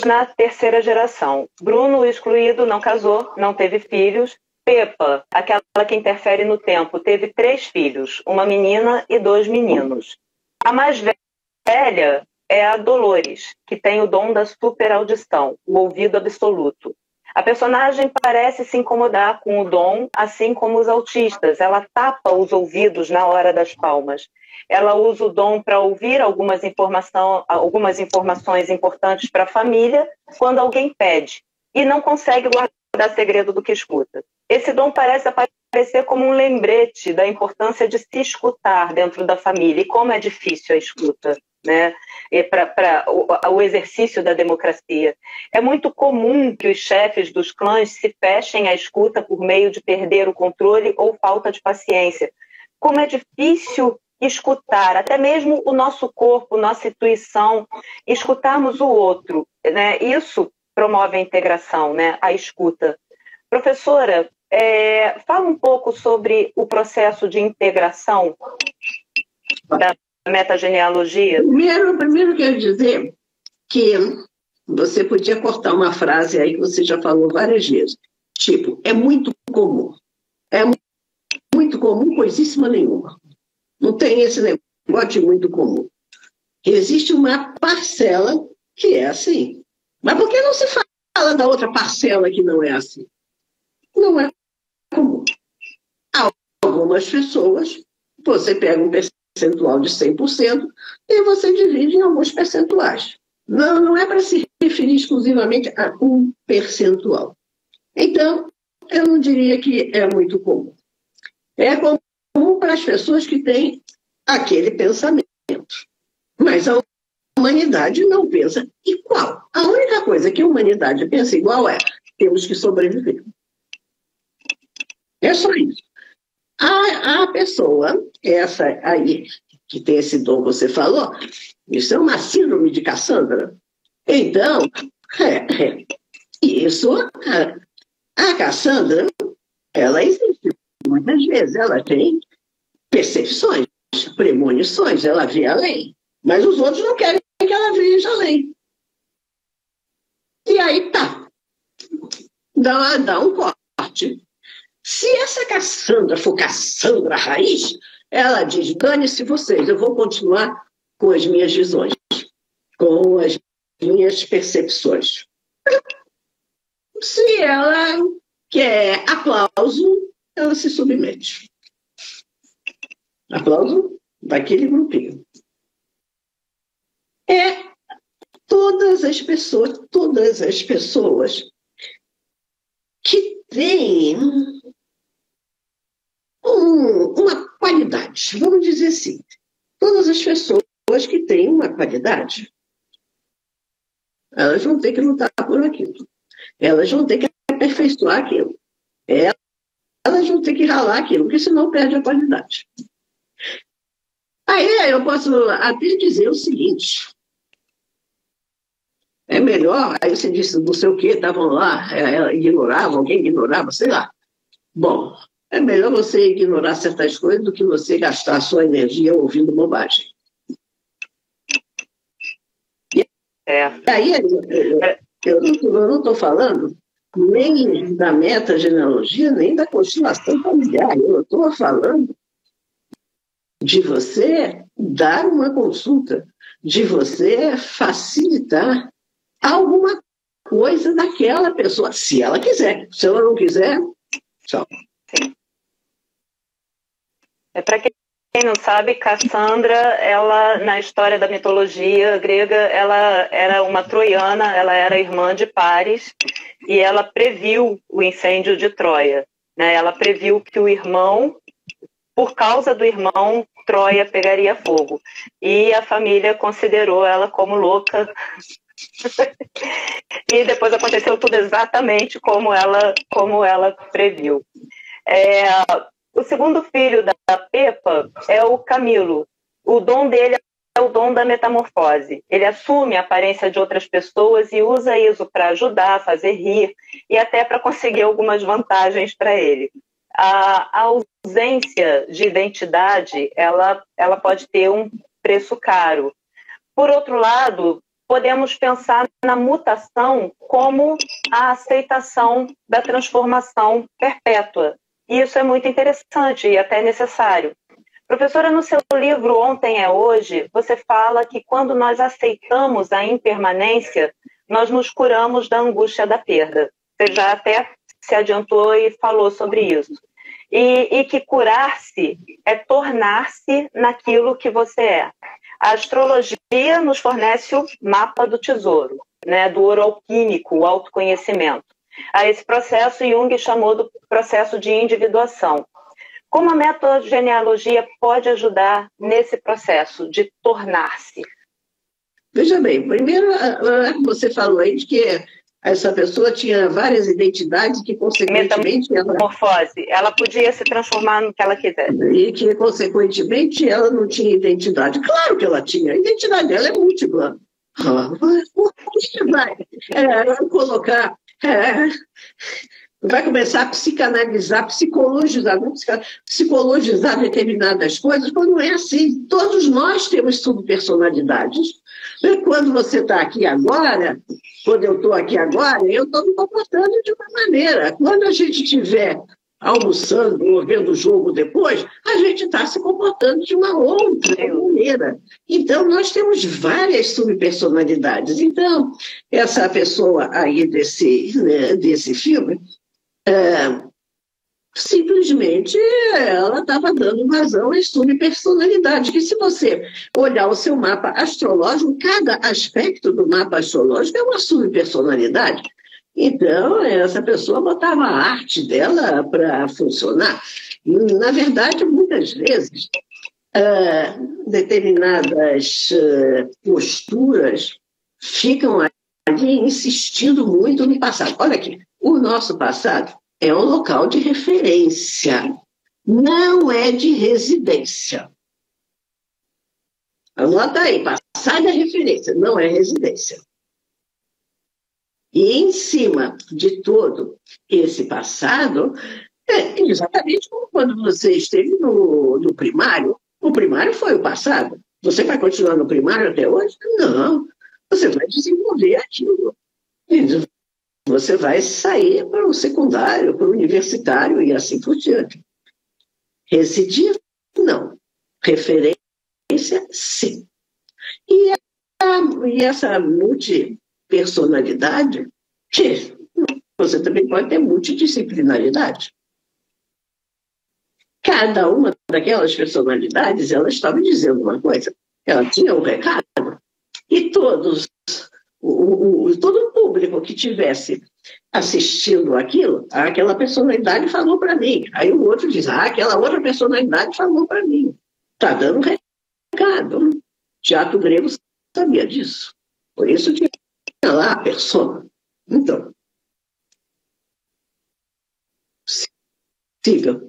na terceira geração. Bruno, o excluído, não casou, não teve filhos. Pepa, aquela que interfere no tempo, teve 3 filhos, uma menina e 2 meninos. A mais velha é a Dolores, que tem o dom da superaudição, o ouvido absoluto. A personagem parece se incomodar com o dom, assim como os autistas. Ela tapa os ouvidos na hora das palmas. Ela usa o dom para ouvir algumas informações importantes para a família quando alguém pede, e não consegue guardar segredo do que escuta. Esse dom parece aparecer como um lembrete da importância de se escutar dentro da família, e como é difícil a escuta, né? Para o exercício da democracia. É muito comum que os chefes dos clãs se fechem à escuta por meio de perder o controle ou falta de paciência. Como é difícil escutar, até mesmo o nosso corpo, nossa intuição, escutarmos o outro, né? Isso promove a integração, né? A escuta. Professora, fala um pouco sobre o processo de integração metagenealogia? Primeiro quero dizer que você podia cortar uma frase aí que você já falou várias vezes. Tipo, é muito comum. É muito comum, coisíssima nenhuma. Não tem esse negócio de muito comum. Existe uma parcela que é assim. Mas por que não se fala da outra parcela que não é assim? Não é comum. Algumas pessoas, você pega um percentual de 100% e você divide em alguns percentuais. Não é para se referir exclusivamente a um percentual. Então, eu não diria que é muito comum. É comum para as pessoas que têm aquele pensamento. Mas a humanidade não pensa igual. A única coisa que a humanidade pensa igual é: temos que sobreviver. É só isso. A pessoa, essa aí, que tem esse dom que você falou, isso é uma síndrome de Cassandra. Então, isso, a Cassandra, ela existe. Muitas vezes ela tem percepções, premonições, ela vê além. Mas os outros não querem que ela veja além. E aí tá. Dá um corte. Se essa Cassandra for Cassandra raiz, ela diz: dane-se vocês, eu vou continuar com as minhas visões, com as minhas percepções. Se ela quer aplauso, ela se submete. Aplauso daquele grupinho. Todas as pessoas que têm uma qualidade, vamos dizer assim, todas as pessoas que têm uma qualidade, elas vão ter que lutar por aquilo. Elas vão ter que aperfeiçoar aquilo. Elas vão ter que ralar aquilo, porque senão perde a qualidade. Aí eu posso até dizer o seguinte: é melhor, aí você disse não sei o que, estavam lá, alguém ignorava, sei lá. Bom, é melhor você ignorar certas coisas do que você gastar a sua energia ouvindo bobagem. Aí eu não estou falando nem da metagenealogia, nem da constelação familiar. Eu estou falando de você dar uma consulta, de você facilitar alguma coisa daquela pessoa, se ela quiser. Se ela não quiser, tchau. Para quem não sabe, Cassandra, ela, na história da mitologia grega, ela era uma troiana, ela era irmã de Paris, e ela previu o incêndio de Troia, né? Ela previu que o irmão, por causa do irmão, Troia pegaria fogo. E a família considerou ela como louca. E depois aconteceu tudo exatamente como ela previu. O segundo filho da Pepa é o Camilo. O dom dele é o dom da metamorfose. Ele assume a aparência de outras pessoas e usa isso para ajudar, fazer rir e até para conseguir algumas vantagens para ele. A ausência de identidade, ela pode ter um preço caro. Por outro lado, podemos pensar na mutação como a aceitação da transformação perpétua. E isso é muito interessante e até necessário. Professora, no seu livro Ontem é Hoje, você fala que quando nós aceitamos a impermanência, nós nos curamos da angústia da perda. Você já até se adiantou e falou sobre isso. E que curar-se é tornar-se naquilo que você é. A astrologia nos fornece o mapa do tesouro, né, do ouro alquímico, o autoconhecimento. A esse processo, Jung chamou do processo de individuação. Como a metagenealogia pode ajudar nesse processo de tornar-se? Veja bem, primeiro você falou aí de que essa pessoa tinha várias identidades que, consequentemente... Metamorfose. Ela podia se transformar no que ela quisesse. E que, consequentemente, ela não tinha identidade. Claro que ela tinha. A identidade dela é múltipla. Por que vai colocar vai começar a psicanalizar, psicologizar, não psicologizar determinadas coisas, quando não é assim. Todos nós temos subpersonalidades. Quando você está aqui agora, quando eu estou aqui agora, eu estou me comportando de uma maneira. Quando a gente estiver almoçando ou vendo o jogo depois, a gente está se comportando de uma outra maneira. Então, nós temos várias subpersonalidades. Então, essa pessoa aí desse filme, simplesmente ela estava dando vazão às subpersonalidades, que se você olhar o seu mapa astrológico, cada aspecto do mapa astrológico é uma subpersonalidade. Então, essa pessoa botava a arte dela para funcionar. Na verdade, muitas vezes, determinadas posturas ficam ali insistindo muito no passado. Olha aqui, o nosso passado é um local de referência, não é de residência. Anota aí, passado é referência, não é residência. E em cima de todo esse passado, é exatamente como quando você esteve no primário. O primário foi o passado. Você vai continuar no primário até hoje? Não. Você vai desenvolver aquilo. Você vai sair para o secundário, para o universitário e assim por diante. Residir, não. Referência, sim. E essa multipersonalidade, que você também pode ter multidisciplinaridade. Cada uma daquelas personalidades, ela estava dizendo uma coisa. Ela tinha um recado. E todo o público que tivesse assistindo aquela personalidade falou para mim. Aí o outro diz, aquela outra personalidade falou para mim. Está dando um recado. Teatro grego sabia disso. Por isso tinha lá a persona. Então, siga.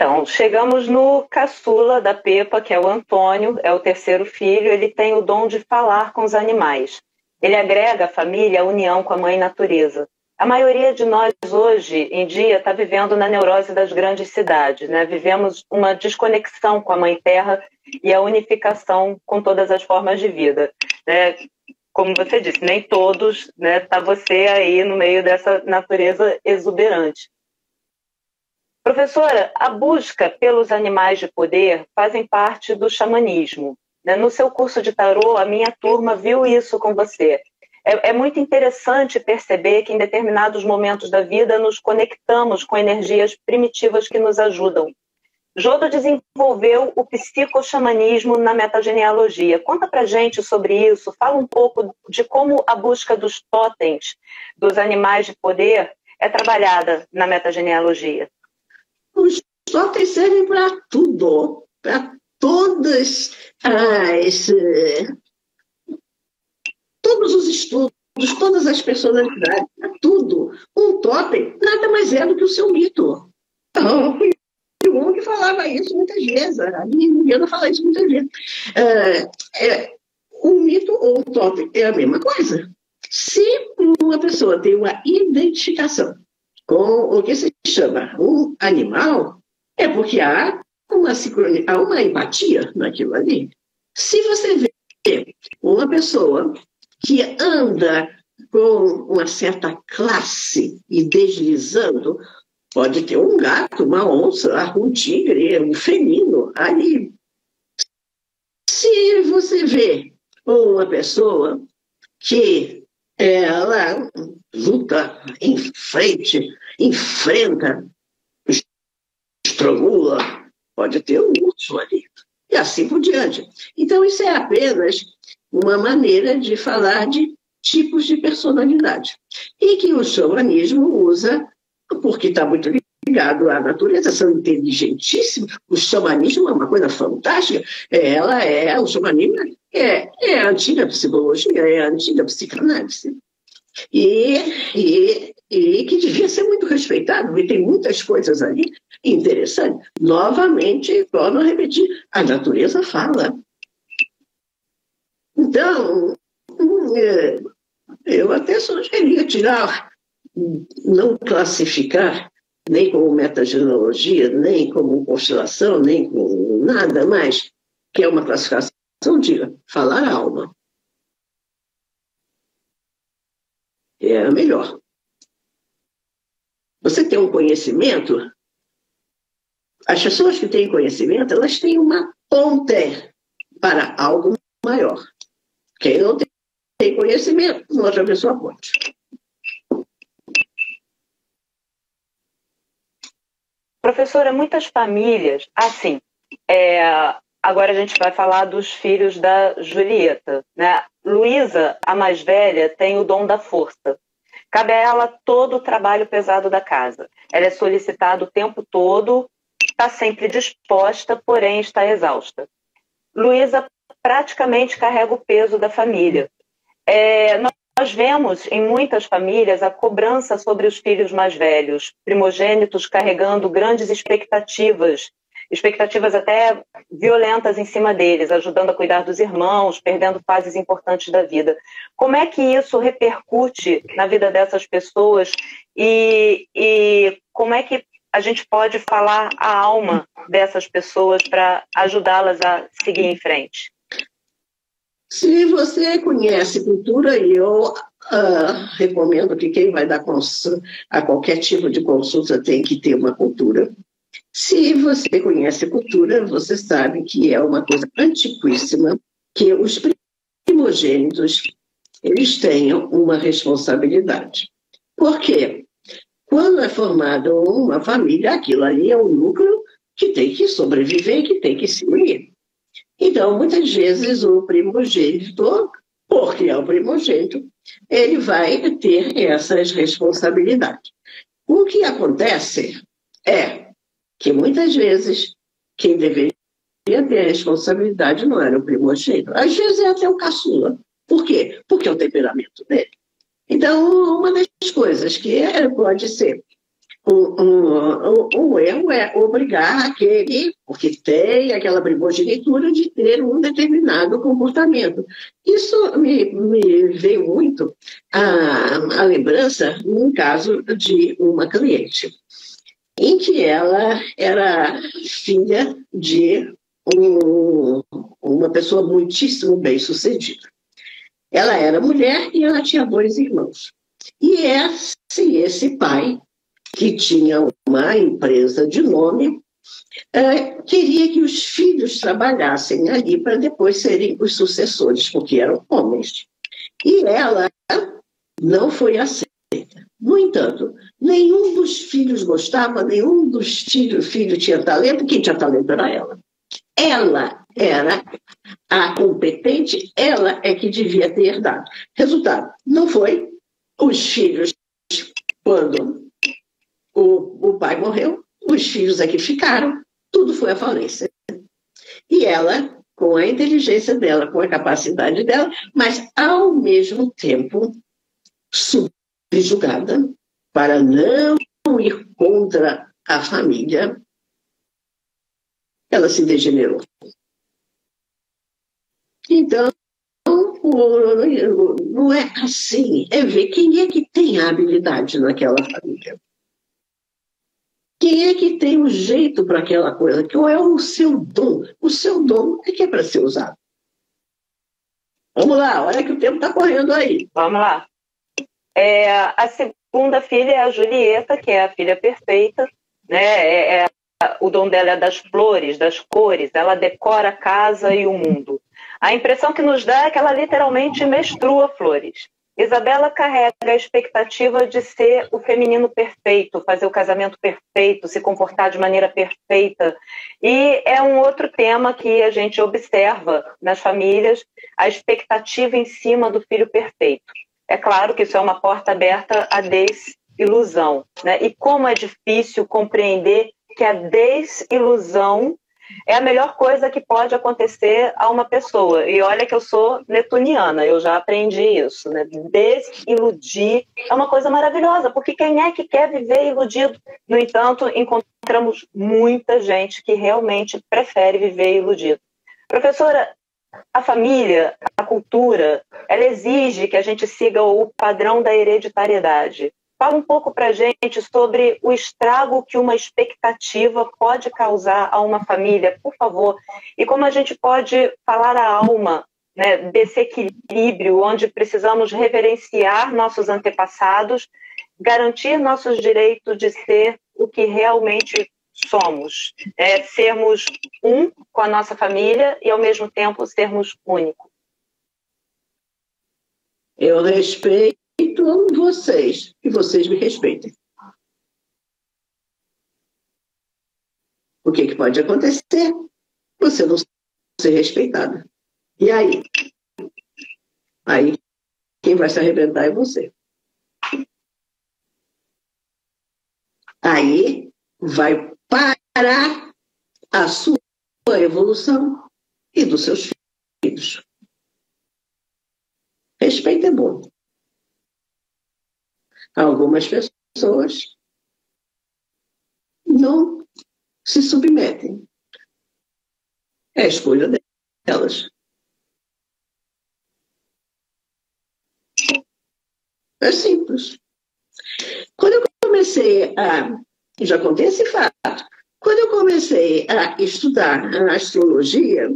Então, chegamos no caçula da Pepa, que é o Antônio, é o terceiro filho. Ele tem o dom de falar com os animais. Ele agrega à família a união com a mãe natureza. A maioria de nós hoje em dia está vivendo na neurose das grandes cidades, né? Vivemos uma desconexão com a mãe terra e a unificação com todas as formas de vida, né? Como você disse, nem todos, né? Tá você aí no meio dessa natureza exuberante. Professora, a busca pelos animais de poder fazem parte do xamanismo. No seu curso de tarô, a minha turma viu isso com você. É muito interessante perceber que em determinados momentos da vida nos conectamos com energias primitivas que nos ajudam. Jodo desenvolveu o psicoxamanismo na metagenealogia. Conta pra gente sobre isso, fala um pouco de como a busca dos totens, dos animais de poder, é trabalhada na metagenealogia. Os totens servem para tudo, para todos os estudos, todas as personalidades, para tudo. Um totem nada mais é do que o seu mito. O que falava isso muitas vezes, a minha fala isso muitas vezes. Um mito ou um totem é a mesma coisa. Se uma pessoa tem uma identificação com o que se chama um animal, é porque há uma empatia naquilo ali. Se você vê uma pessoa que anda com uma certa classe e deslizando, pode ter um gato, uma onça, um tigre, um felino ali. Se você vê uma pessoa que ela luta em frente, enfrenta, estrangula, pode ter um urso ali, e assim por diante. Então, isso é apenas uma maneira de falar de tipos de personalidade, e que o xamanismo usa, porque está muito ligado à natureza, são inteligentíssimos. O xamanismo é uma coisa fantástica. O xamanismo é a antiga psicologia, é a antiga psicanálise. E que devia ser muito respeitado, e tem muitas coisas ali interessantes. Novamente, torno a repetir, a natureza fala. Então, eu até sugeria tirar não classificar nem como metagenealogia, nem como constelação, nem com nada mais, que é uma classificação de falar a alma. É a melhor. Você tem um conhecimento, as pessoas que têm conhecimento, elas têm uma ponte para algo maior. Quem não tem conhecimento, outra pessoa pode. Professora, muitas famílias, assim, agora a gente vai falar dos filhos da Julieta, né? Luísa, a mais velha, tem o dom da força. Cabe a ela todo o trabalho pesado da casa. Ela é solicitada o tempo todo, está sempre disposta, porém está exausta. Luísa praticamente carrega o peso da família. Nós vemos em muitas famílias a cobrança sobre os filhos mais velhos, primogênitos carregando grandes expectativas até violentas em cima deles, ajudando a cuidar dos irmãos, perdendo fases importantes da vida. Como é que isso repercute na vida dessas pessoas e como é que a gente pode falar a alma dessas pessoas para ajudá-las a seguir em frente? Se você conhece cultura, e eu recomendo que quem vai dar a qualquer tipo de consulta tem que ter uma cultura. Se você conhece cultura, você sabe que é uma coisa antiquíssima, que os primogênitos, eles tenham uma responsabilidade. Por quê? Quando é formada uma família, aquilo ali é um núcleo que tem que sobreviver, que tem que se unir. Então, muitas vezes, o primogênito, porque é o primogênito, ele vai ter essas responsabilidades. O que acontece é que, muitas vezes, quem deveria ter a responsabilidade não era o primogênito. Às vezes é até o caçula. Por quê? Porque é o temperamento dele. Então, uma das coisas que pode ser o erro é obrigar aquele, porque tem aquela primogenitura, de ter um determinado comportamento. Isso me veio muito a lembrança num caso de uma cliente, em que ela era filha de uma pessoa muitíssimo bem-sucedida. Ela era mulher e ela tinha 2 irmãos. E esse pai, que tinha uma empresa de nome, queria que os filhos trabalhassem ali para depois serem os sucessores, porque eram homens. E ela não foi aceita. No entanto, nenhum dos filhos gostava, nenhum dos filhos tinha talento. Quem tinha talento era ela. Ela era a competente, ela é que devia ter herdado. Resultado, não foi. Os filhos, quando o pai morreu, os filhos é que ficaram, tudo foi à falência. E ela, com a inteligência dela, com a capacidade dela, mas ao mesmo tempo subjugada, para não ir contra a família, ela se degenerou. Então, não é assim, é ver quem é que tem a habilidade naquela família. Quem é que tem o jeito para aquela coisa? Qual é o seu dom? O seu dom é que é para ser usado. Vamos lá, olha que o tempo está correndo aí. Vamos lá. A segunda filha é a Julieta, que é a filha perfeita, né? O dom dela é das flores, das cores, ela decora a casa e o mundo. A impressão que nos dá é que ela literalmente menstrua flores. Isabela carrega a expectativa de ser o feminino perfeito, fazer o casamento perfeito, se comportar de maneira perfeita. E é um outro tema que a gente observa nas famílias, a expectativa em cima do filho perfeito. É claro que isso é uma porta aberta à desilusão, né? E como é difícil compreender que a desilusão é a melhor coisa que pode acontecer a uma pessoa. E olha que eu sou netuniana, eu já aprendi isso, né? Desiludir é uma coisa maravilhosa, porque quem é que quer viver iludido? No entanto, encontramos muita gente que realmente prefere viver iludido. Professora, a família, a cultura, ela exige que a gente siga o padrão da hereditariedade. Fala um pouco para a gente sobre o estrago que uma expectativa pode causar a uma família, por favor, e como a gente pode falar à alma, né, desse equilíbrio onde precisamos reverenciar nossos antepassados, garantir nossos direitos de ser o que realmente somos, sermos um com a nossa família e, ao mesmo tempo, sermos únicos. Eu respeito vocês e vocês me respeitem. O que pode acontecer? Você não ser respeitada. E aí? Aí, quem vai se arrebentar é você. Aí vai parar a sua evolução e dos seus filhos. Respeito é bom. Algumas pessoas não se submetem. É a escolha delas. É simples. Quando eu comecei a... Já contei esse fato. Quando eu comecei a estudar a astrologia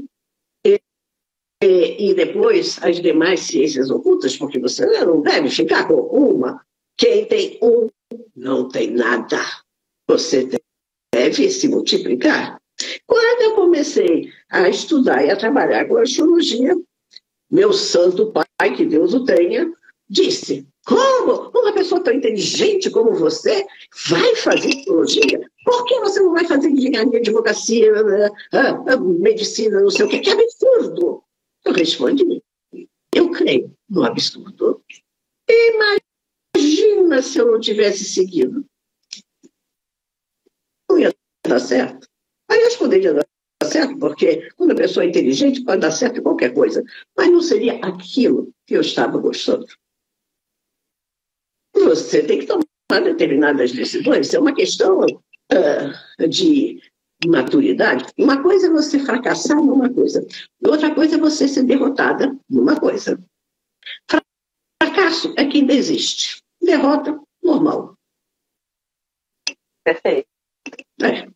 e depois as demais ciências ocultas, porque você não deve ficar com uma. Quem tem um não tem nada. Você deve se multiplicar. Quando eu comecei a estudar e a trabalhar com a astrologia, meu santo pai, que Deus o tenha, disse: como uma pessoa tão inteligente como você vai fazer astrologia? Por que você não vai fazer engenharia, advocacia, medicina, não sei o quê? Que absurdo! Eu respondi: eu creio no absurdo. Imagina se eu não tivesse seguido. Não ia dar certo. Aliás, poderia dar certo, porque quando a pessoa é inteligente pode dar certo em qualquer coisa. Mas não seria aquilo que eu estava gostando. Você tem que tomar determinadas decisões. É uma questão de maturidade. Uma coisa é você fracassar numa coisa. Outra coisa é você ser derrotada numa coisa. Fracasso é quem desiste. Derrota, normal. Perfeito. É.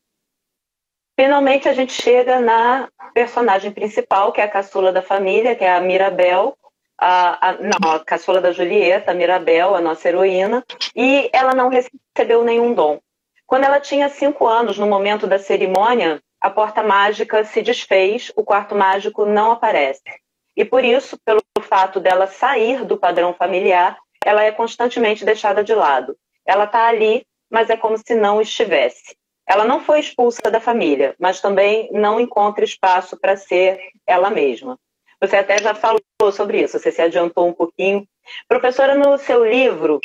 Finalmente a gente chega na personagem principal, que é a caçula da família, que é a Mirabel, a caçula da Julieta, a Mirabel, a nossa heroína, e ela não recebeu nenhum dom. Quando ela tinha 5 anos, no momento da cerimônia, a porta mágica se desfez, o quarto mágico não aparece. E por isso, pelo fato dela sair do padrão familiar, ela é constantemente deixada de lado. Ela está ali, mas é como se não estivesse. Ela não foi expulsa da família, mas também não encontra espaço para ser ela mesma. Você até já falou sobre isso, você se adiantou um pouquinho. Professora, no seu livro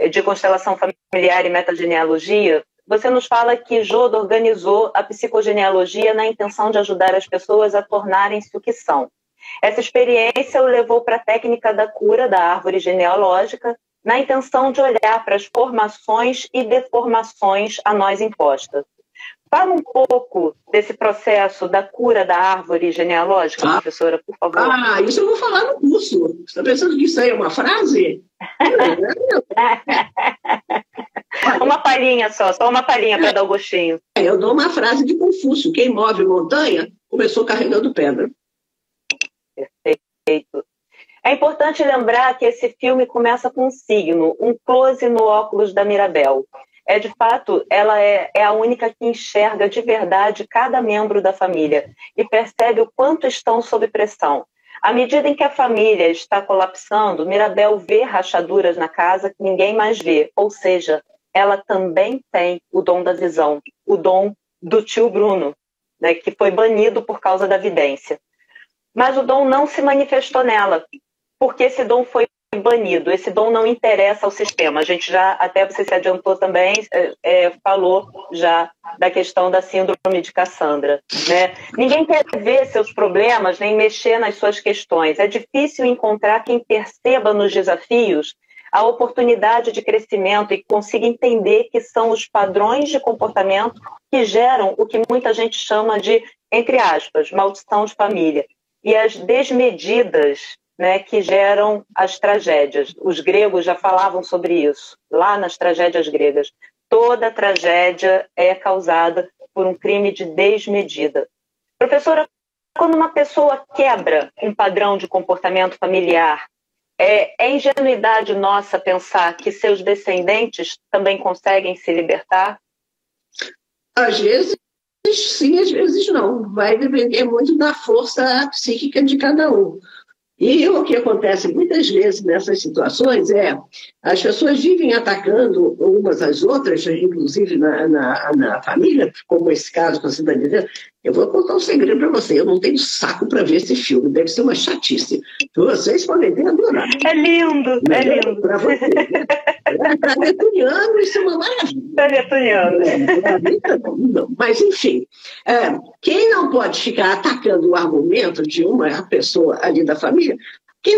de constelação familiar e metagenealogia, você nos fala que Jodo organizou a psicogenealogia na intenção de ajudar as pessoas a tornarem-se o que são. Essa experiência o levou para a técnica da cura da árvore genealógica, na intenção de olhar para as formações e deformações a nós impostas. Fala um pouco desse processo da cura da árvore genealógica, professora, por favor. Isso eu vou falar no curso. Você está pensando que isso aí é uma frase? Uma palhinha só uma palhinha para dar o gostinho. Eu dou uma frase de Confúcio: quem move montanha começou carregando pedra. Perfeito. É importante lembrar que esse filme começa com um signo, um close no óculos da Mirabel. De fato, ela é a única que enxerga de verdade cada membro da família e percebe o quanto estão sob pressão. À medida em que a família está colapsando, Mirabel vê rachaduras na casa que ninguém mais vê, ou seja, ela também tem o dom da visão, o dom do tio Bruno, né, que foi banido por causa da vidência. Mas o dom não se manifestou nela, porque esse dom foi banido, esse dom não interessa ao sistema. A gente já, até você se adiantou também, falou já da questão da síndrome de Cassandra, né? Ninguém quer ver seus problemas, nem mexer nas suas questões. É difícil encontrar quem perceba nos desafios a oportunidade de crescimento e consiga entender que são os padrões de comportamento que geram o que muita gente chama de, entre aspas, maldição de família. E as desmedidas, né, que geram as tragédias. Os gregos já falavam sobre isso, lá nas tragédias gregas. Toda tragédia é causada por um crime de desmedida. Professora, quando uma pessoa quebra um padrão de comportamento familiar, é ingenuidade nossa pensar que seus descendentes também conseguem se libertar? Às vezes sim, às vezes não. Vai depender muito da força psíquica de cada um. E o que acontece muitas vezes nessas situações é as pessoas vivem atacando umas às outras, inclusive na família, como esse caso que você está dizendo. Eu vou contar um segredo para você, eu não tenho saco para ver esse filme, deve ser uma chatice. Vocês podem ter adorado. É lindo, é lindo. Para você, né? Para Netuniano, isso é uma maravilha. Para Netuniano. Não. Mas, enfim, quem não pode ficar atacando o argumento de uma pessoa ali da família, quem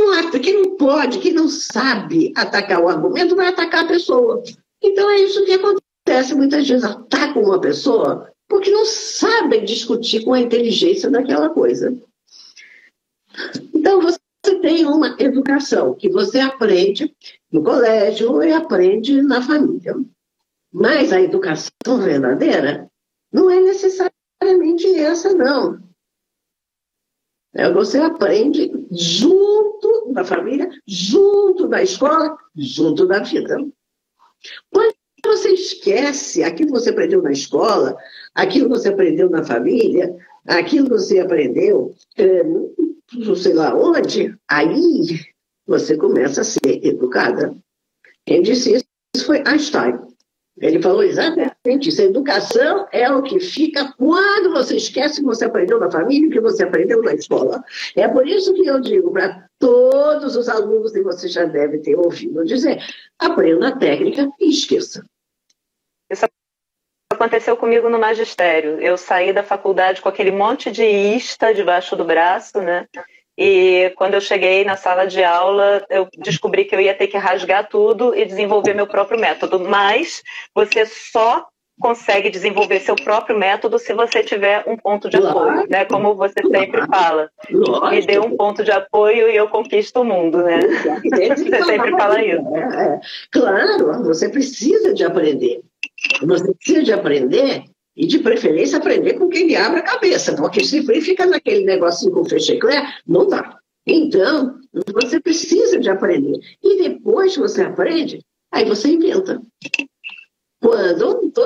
não pode, quem não sabe atacar o argumento, vai atacar a pessoa. Então é isso que acontece. Muitas vezes atacam uma pessoa porque não sabem discutir com a inteligência daquela coisa. Então você tem uma educação que você aprende no colégio e aprende na família. Mas a educação verdadeira não é necessariamente essa, não. Você aprende junto da família, junto da escola, junto da vida. Quando você esquece aquilo que você aprendeu na escola, aquilo que você aprendeu na família, aquilo que você aprendeu, não sei lá onde, aí você começa a ser educada. Quem disse isso foi Einstein. Ele falou exatamente isso. A educação é o que fica quando você esquece o que você aprendeu na família e o que você aprendeu na escola. É por isso que eu digo para todos os alunos, e você já deve ter ouvido dizer, aprenda a técnica e esqueça. Isso aconteceu comigo no magistério. Eu saí da faculdade com aquele monte de ista debaixo do braço, né? E quando eu cheguei na sala de aula, eu descobri que eu ia ter que rasgar tudo e desenvolver meu próprio método. Mas você só consegue desenvolver seu próprio método se você tiver um ponto de apoio, né? Como você sempre fala. Me dê um ponto de apoio e eu conquisto o mundo, né? Você sempre fala isso. Claro, você precisa de aprender. Você precisa de aprender e, de preferência, aprender com quem lhe abre a cabeça, porque se fica naquele negocinho com fecheclé, não dá. Então, você precisa de aprender. E depois que você aprende, aí você inventa.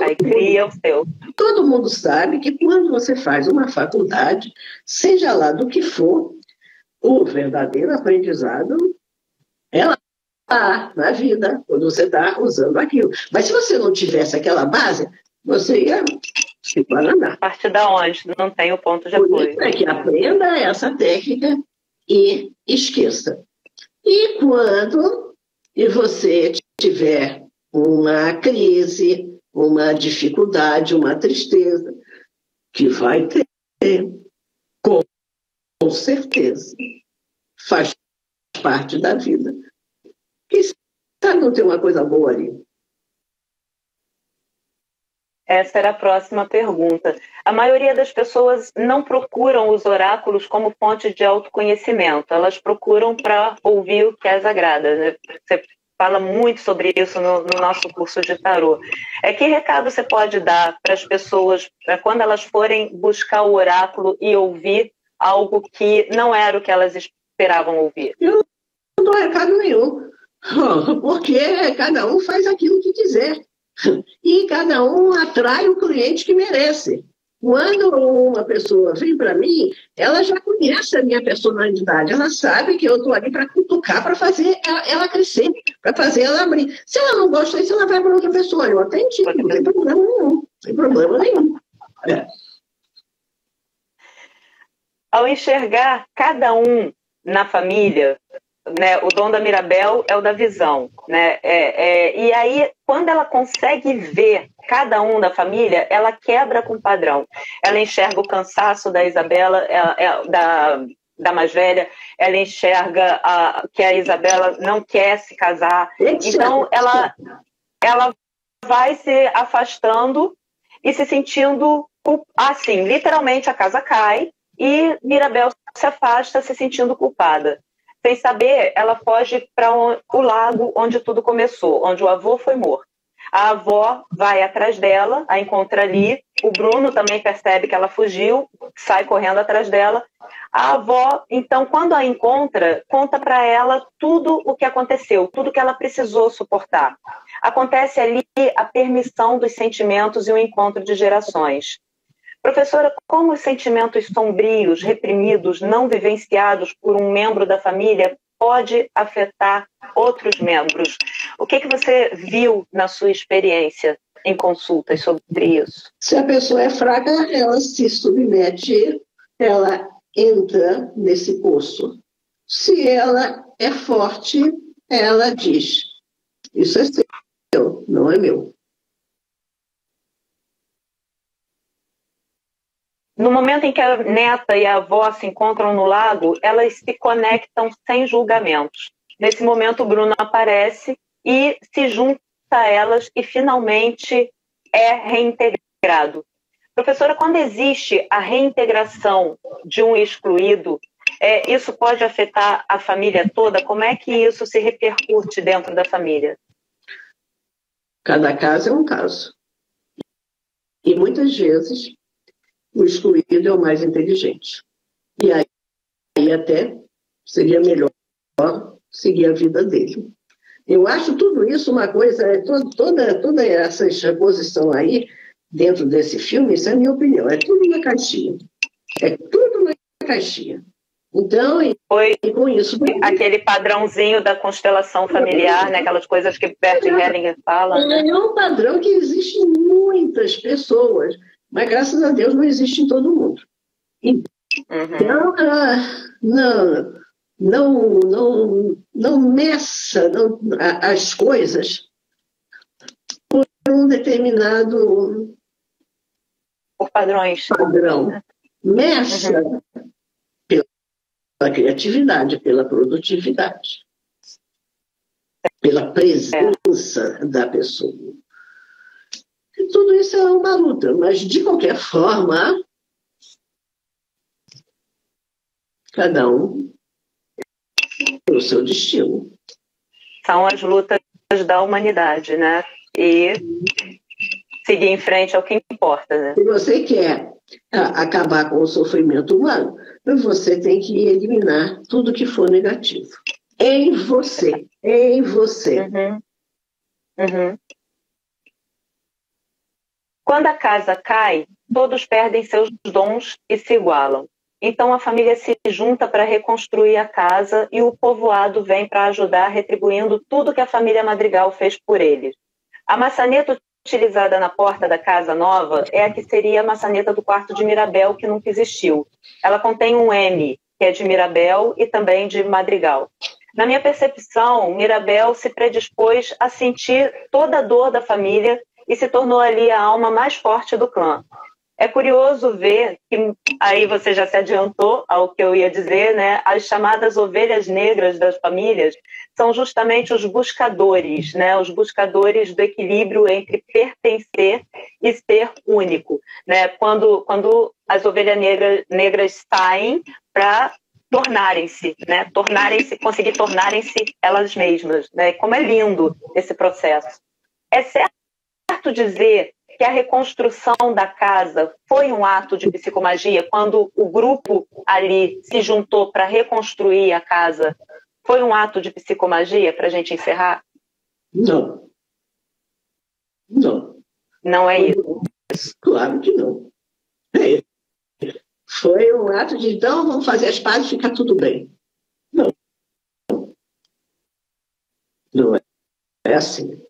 Aí cria o seu. Todo mundo sabe que quando você faz uma faculdade, seja lá do que for, o verdadeiro aprendizado é lá na vida, quando você está usando aquilo. Mas se você não tivesse aquela base, você ia se paranar. A partir da onde não tem o ponto de apoio. Por isso é que aprenda essa técnica e esqueça. E quando você tiver uma crise, uma dificuldade, uma tristeza, que vai ter, com certeza, faz parte da vida. Quem sabe não tem uma coisa boa ali? Essa era a próxima pergunta. A maioria das pessoas não procuram os oráculos como fonte de autoconhecimento. Elas procuram para ouvir o que as agrada, né? Você fala muito sobre isso no nosso curso de tarô. Que recado você pode dar para as pessoas, para quando elas forem buscar o oráculo e ouvir algo que não era o que elas esperavam ouvir? Eu não dou recado nenhum, porque cada um faz aquilo que quiser. E cada um atrai o cliente que merece. Quando uma pessoa vem para mim, ela já conhece a minha personalidade, ela sabe que eu estou ali para cutucar, para fazer ela crescer, para fazer ela abrir. Se ela não gosta disso, ela vai para outra pessoa. Eu atendi, não tem problema nenhum. Sem problema nenhum. Ao enxergar cada um na família, né, o dom da Mirabel é o da visão, né? E aí, quando ela consegue ver cada um da família, ela quebra com o padrão. Ela enxerga o cansaço da Isabela, da mais velha, ela enxerga que a Isabela não quer se casar. Então, ela vai se afastando e se sentindo assim, literalmente a casa cai e Mirabel se afasta se sentindo culpada. Sem saber, ela foge para o lago onde tudo começou, onde o avô foi morto. A avó vai atrás dela, a encontra ali. O Bruno também percebe que ela fugiu, sai correndo atrás dela. A avó, então, quando a encontra, conta para ela tudo o que aconteceu, tudo que ela precisou suportar. Acontece ali a permissão dos sentimentos e o encontro de gerações. Professora, como os sentimentos sombrios, reprimidos, não vivenciados por um membro da família pode afetar outros membros? O que você viu na sua experiência em consultas sobre isso? Se a pessoa é fraca, ela se submete, ela entra nesse poço. Se ela é forte, ela diz: isso é seu, não é meu. No momento em que a neta e a avó se encontram no lago, elas se conectam sem julgamentos. Nesse momento, o Bruno aparece e se junta a elas e finalmente é reintegrado. Professora, quando existe a reintegração de um excluído, isso pode afetar a família toda? Como é que isso se repercute dentro da família? Cada caso é um caso. E muitas vezes o excluído é o mais inteligente. E aí até seria melhor seguir a vida dele. Eu acho tudo isso uma coisa, toda essa exposição aí, dentro desse filme, isso é a minha opinião, é tudo na caixinha. É tudo na caixinha. Então, foi com isso... aquele padrãozinho da constelação familiar, né? Aquelas coisas que Bert Hellinger fala. Né? É um padrão que existe em muitas pessoas, mas graças a Deus não existe em todo mundo. Então, não meça as coisas por um determinado por padrões. Padrão. Meça pela criatividade, pela produtividade, pela presença da pessoa. E tudo isso é uma luta, mas de qualquer forma, cada um tem o seu destino. São as lutas da humanidade, né? E seguir em frente é o que importa, né? Se você quer acabar com o sofrimento humano, você tem que eliminar tudo que for negativo. Em você. Em você. Quando a casa cai, todos perdem seus dons e se igualam. Então a família se junta para reconstruir a casa e o povoado vem para ajudar, retribuindo tudo que a família Madrigal fez por eles. A maçaneta utilizada na porta da casa nova é a que seria a maçaneta do quarto de Mirabel, que nunca existiu. Ela contém um M, que é de Mirabel e também de Madrigal. Na minha percepção, Mirabel se predispôs a sentir toda a dor da família e se tornou ali a alma mais forte do clã. É curioso ver que, aí você já se adiantou ao que eu ia dizer, né? As chamadas ovelhas negras das famílias são justamente os buscadores, né? Os buscadores do equilíbrio entre pertencer e ser único, né? Quando as ovelhas negras saem para tornarem-se, né? Conseguir tornarem-se elas mesmas, né? Como é lindo esse processo. É certo dizer que a reconstrução da casa foi um ato de psicomagia, quando o grupo ali se juntou para reconstruir a casa, foi um ato de psicomagia, para a gente encerrar? Não. Não. Não é isso? Claro que não. Foi um ato de, então, vamos fazer as pazes e ficar tudo bem. Não. Não é assim.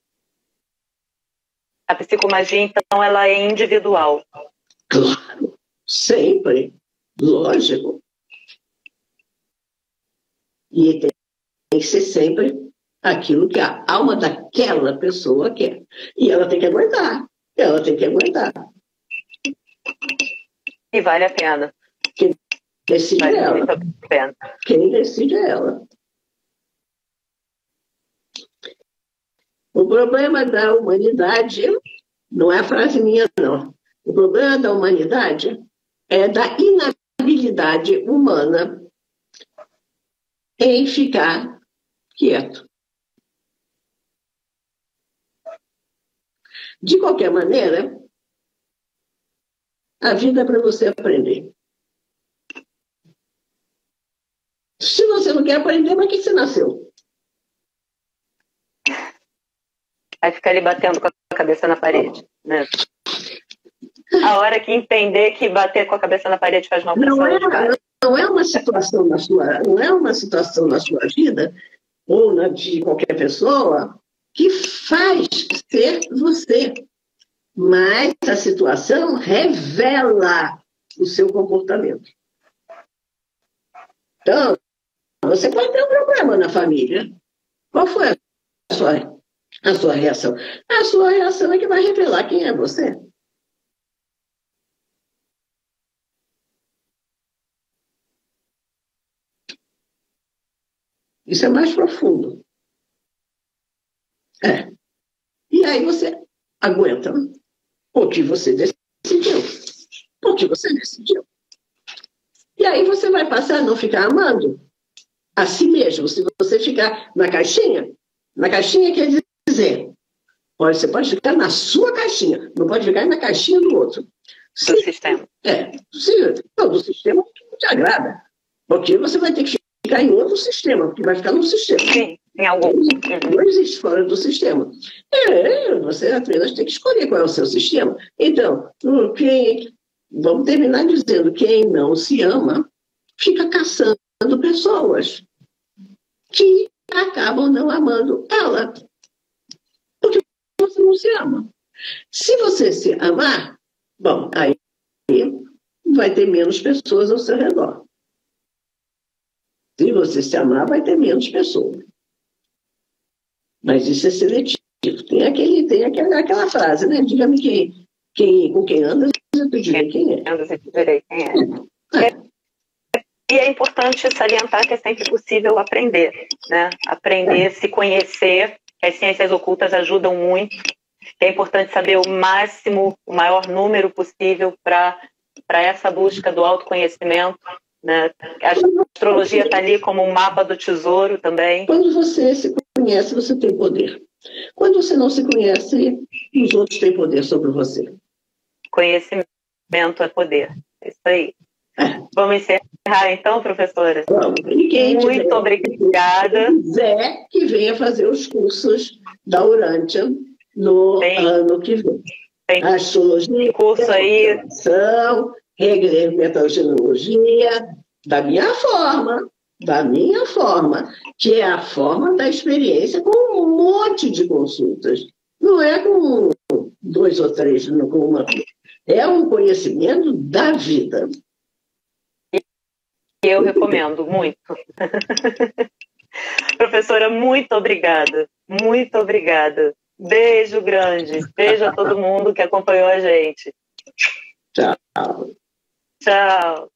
A psicomagia, então, ela é individual. Claro, sempre, lógico. E tem que ser sempre aquilo que a alma daquela pessoa quer. E ela tem que aguentar. Ela tem que aguentar. E vale a pena. Quem decide é ela. Muito a pena. Quem decide é ela. O problema da humanidade não é frase minha, não. O problema da humanidade é da inabilidade humana em ficar quieto. De qualquer maneira, a vida é para você aprender. Se você não quer aprender, mas que você nasceu? Vai ficar ali batendo com a cabeça na parede, né? A hora que entender que bater com a cabeça na parede faz mal para a saúde. Não é uma situação na sua vida, ou na de qualquer pessoa, que faz ser você. Mas a situação revela o seu comportamento. Então, você pode ter um problema na família. Qual foi a sua reação? A sua reação é que vai revelar quem é você. Isso é mais profundo. É. E aí você aguenta o que você decidiu. O que você decidiu. E aí você vai passar a não ficar amando a si mesmo. Se você ficar na caixinha quer dizer, você pode ficar na sua caixinha, não pode ficar na caixinha do outro. Do sistema. Do sistema não te agrada. Porque você vai ter que ficar em outro sistema, porque vai ficar no sistema. Sim, em algum. Não existe fora do sistema. Você apenas tem que escolher qual é o seu sistema. Então, vamos terminar dizendo, quem não se ama, fica caçando pessoas que acabam não amando ela. Porque você não se ama. Se você se amar, bom, aí vai ter menos pessoas ao seu redor. Se você se amar, vai ter menos pessoas. Mas isso é seletivo. Tem aquela frase, né? Diga-me com quem andas, eu te direi quem é. Andas, eu te direi quem é. E é importante salientar que é sempre possível aprender, né? Aprender, se conhecer. As ciências ocultas ajudam muito. É importante saber o maior número possível para essa busca do autoconhecimento, né? A astrologia está ali como um mapa do tesouro também. Quando você se conhece, você tem poder. Quando você não se conhece, os outros têm poder sobre você. Conhecimento é poder. É isso aí. Vamos encerrar então, professora? Vamos. Muito obrigada. Quiser que venha fazer os cursos da Urantia no ano que vem. Tem astrologia, curso aí, metalgenologia, da minha forma, que é a forma da experiência com um monte de consultas. Não é com 2 ou 3, não com uma. É um conhecimento da vida. Eu recomendo muito. Professora, muito obrigada. Muito obrigada. Beijo grande. Beijo a todo mundo que acompanhou a gente. Tchau. Tchau.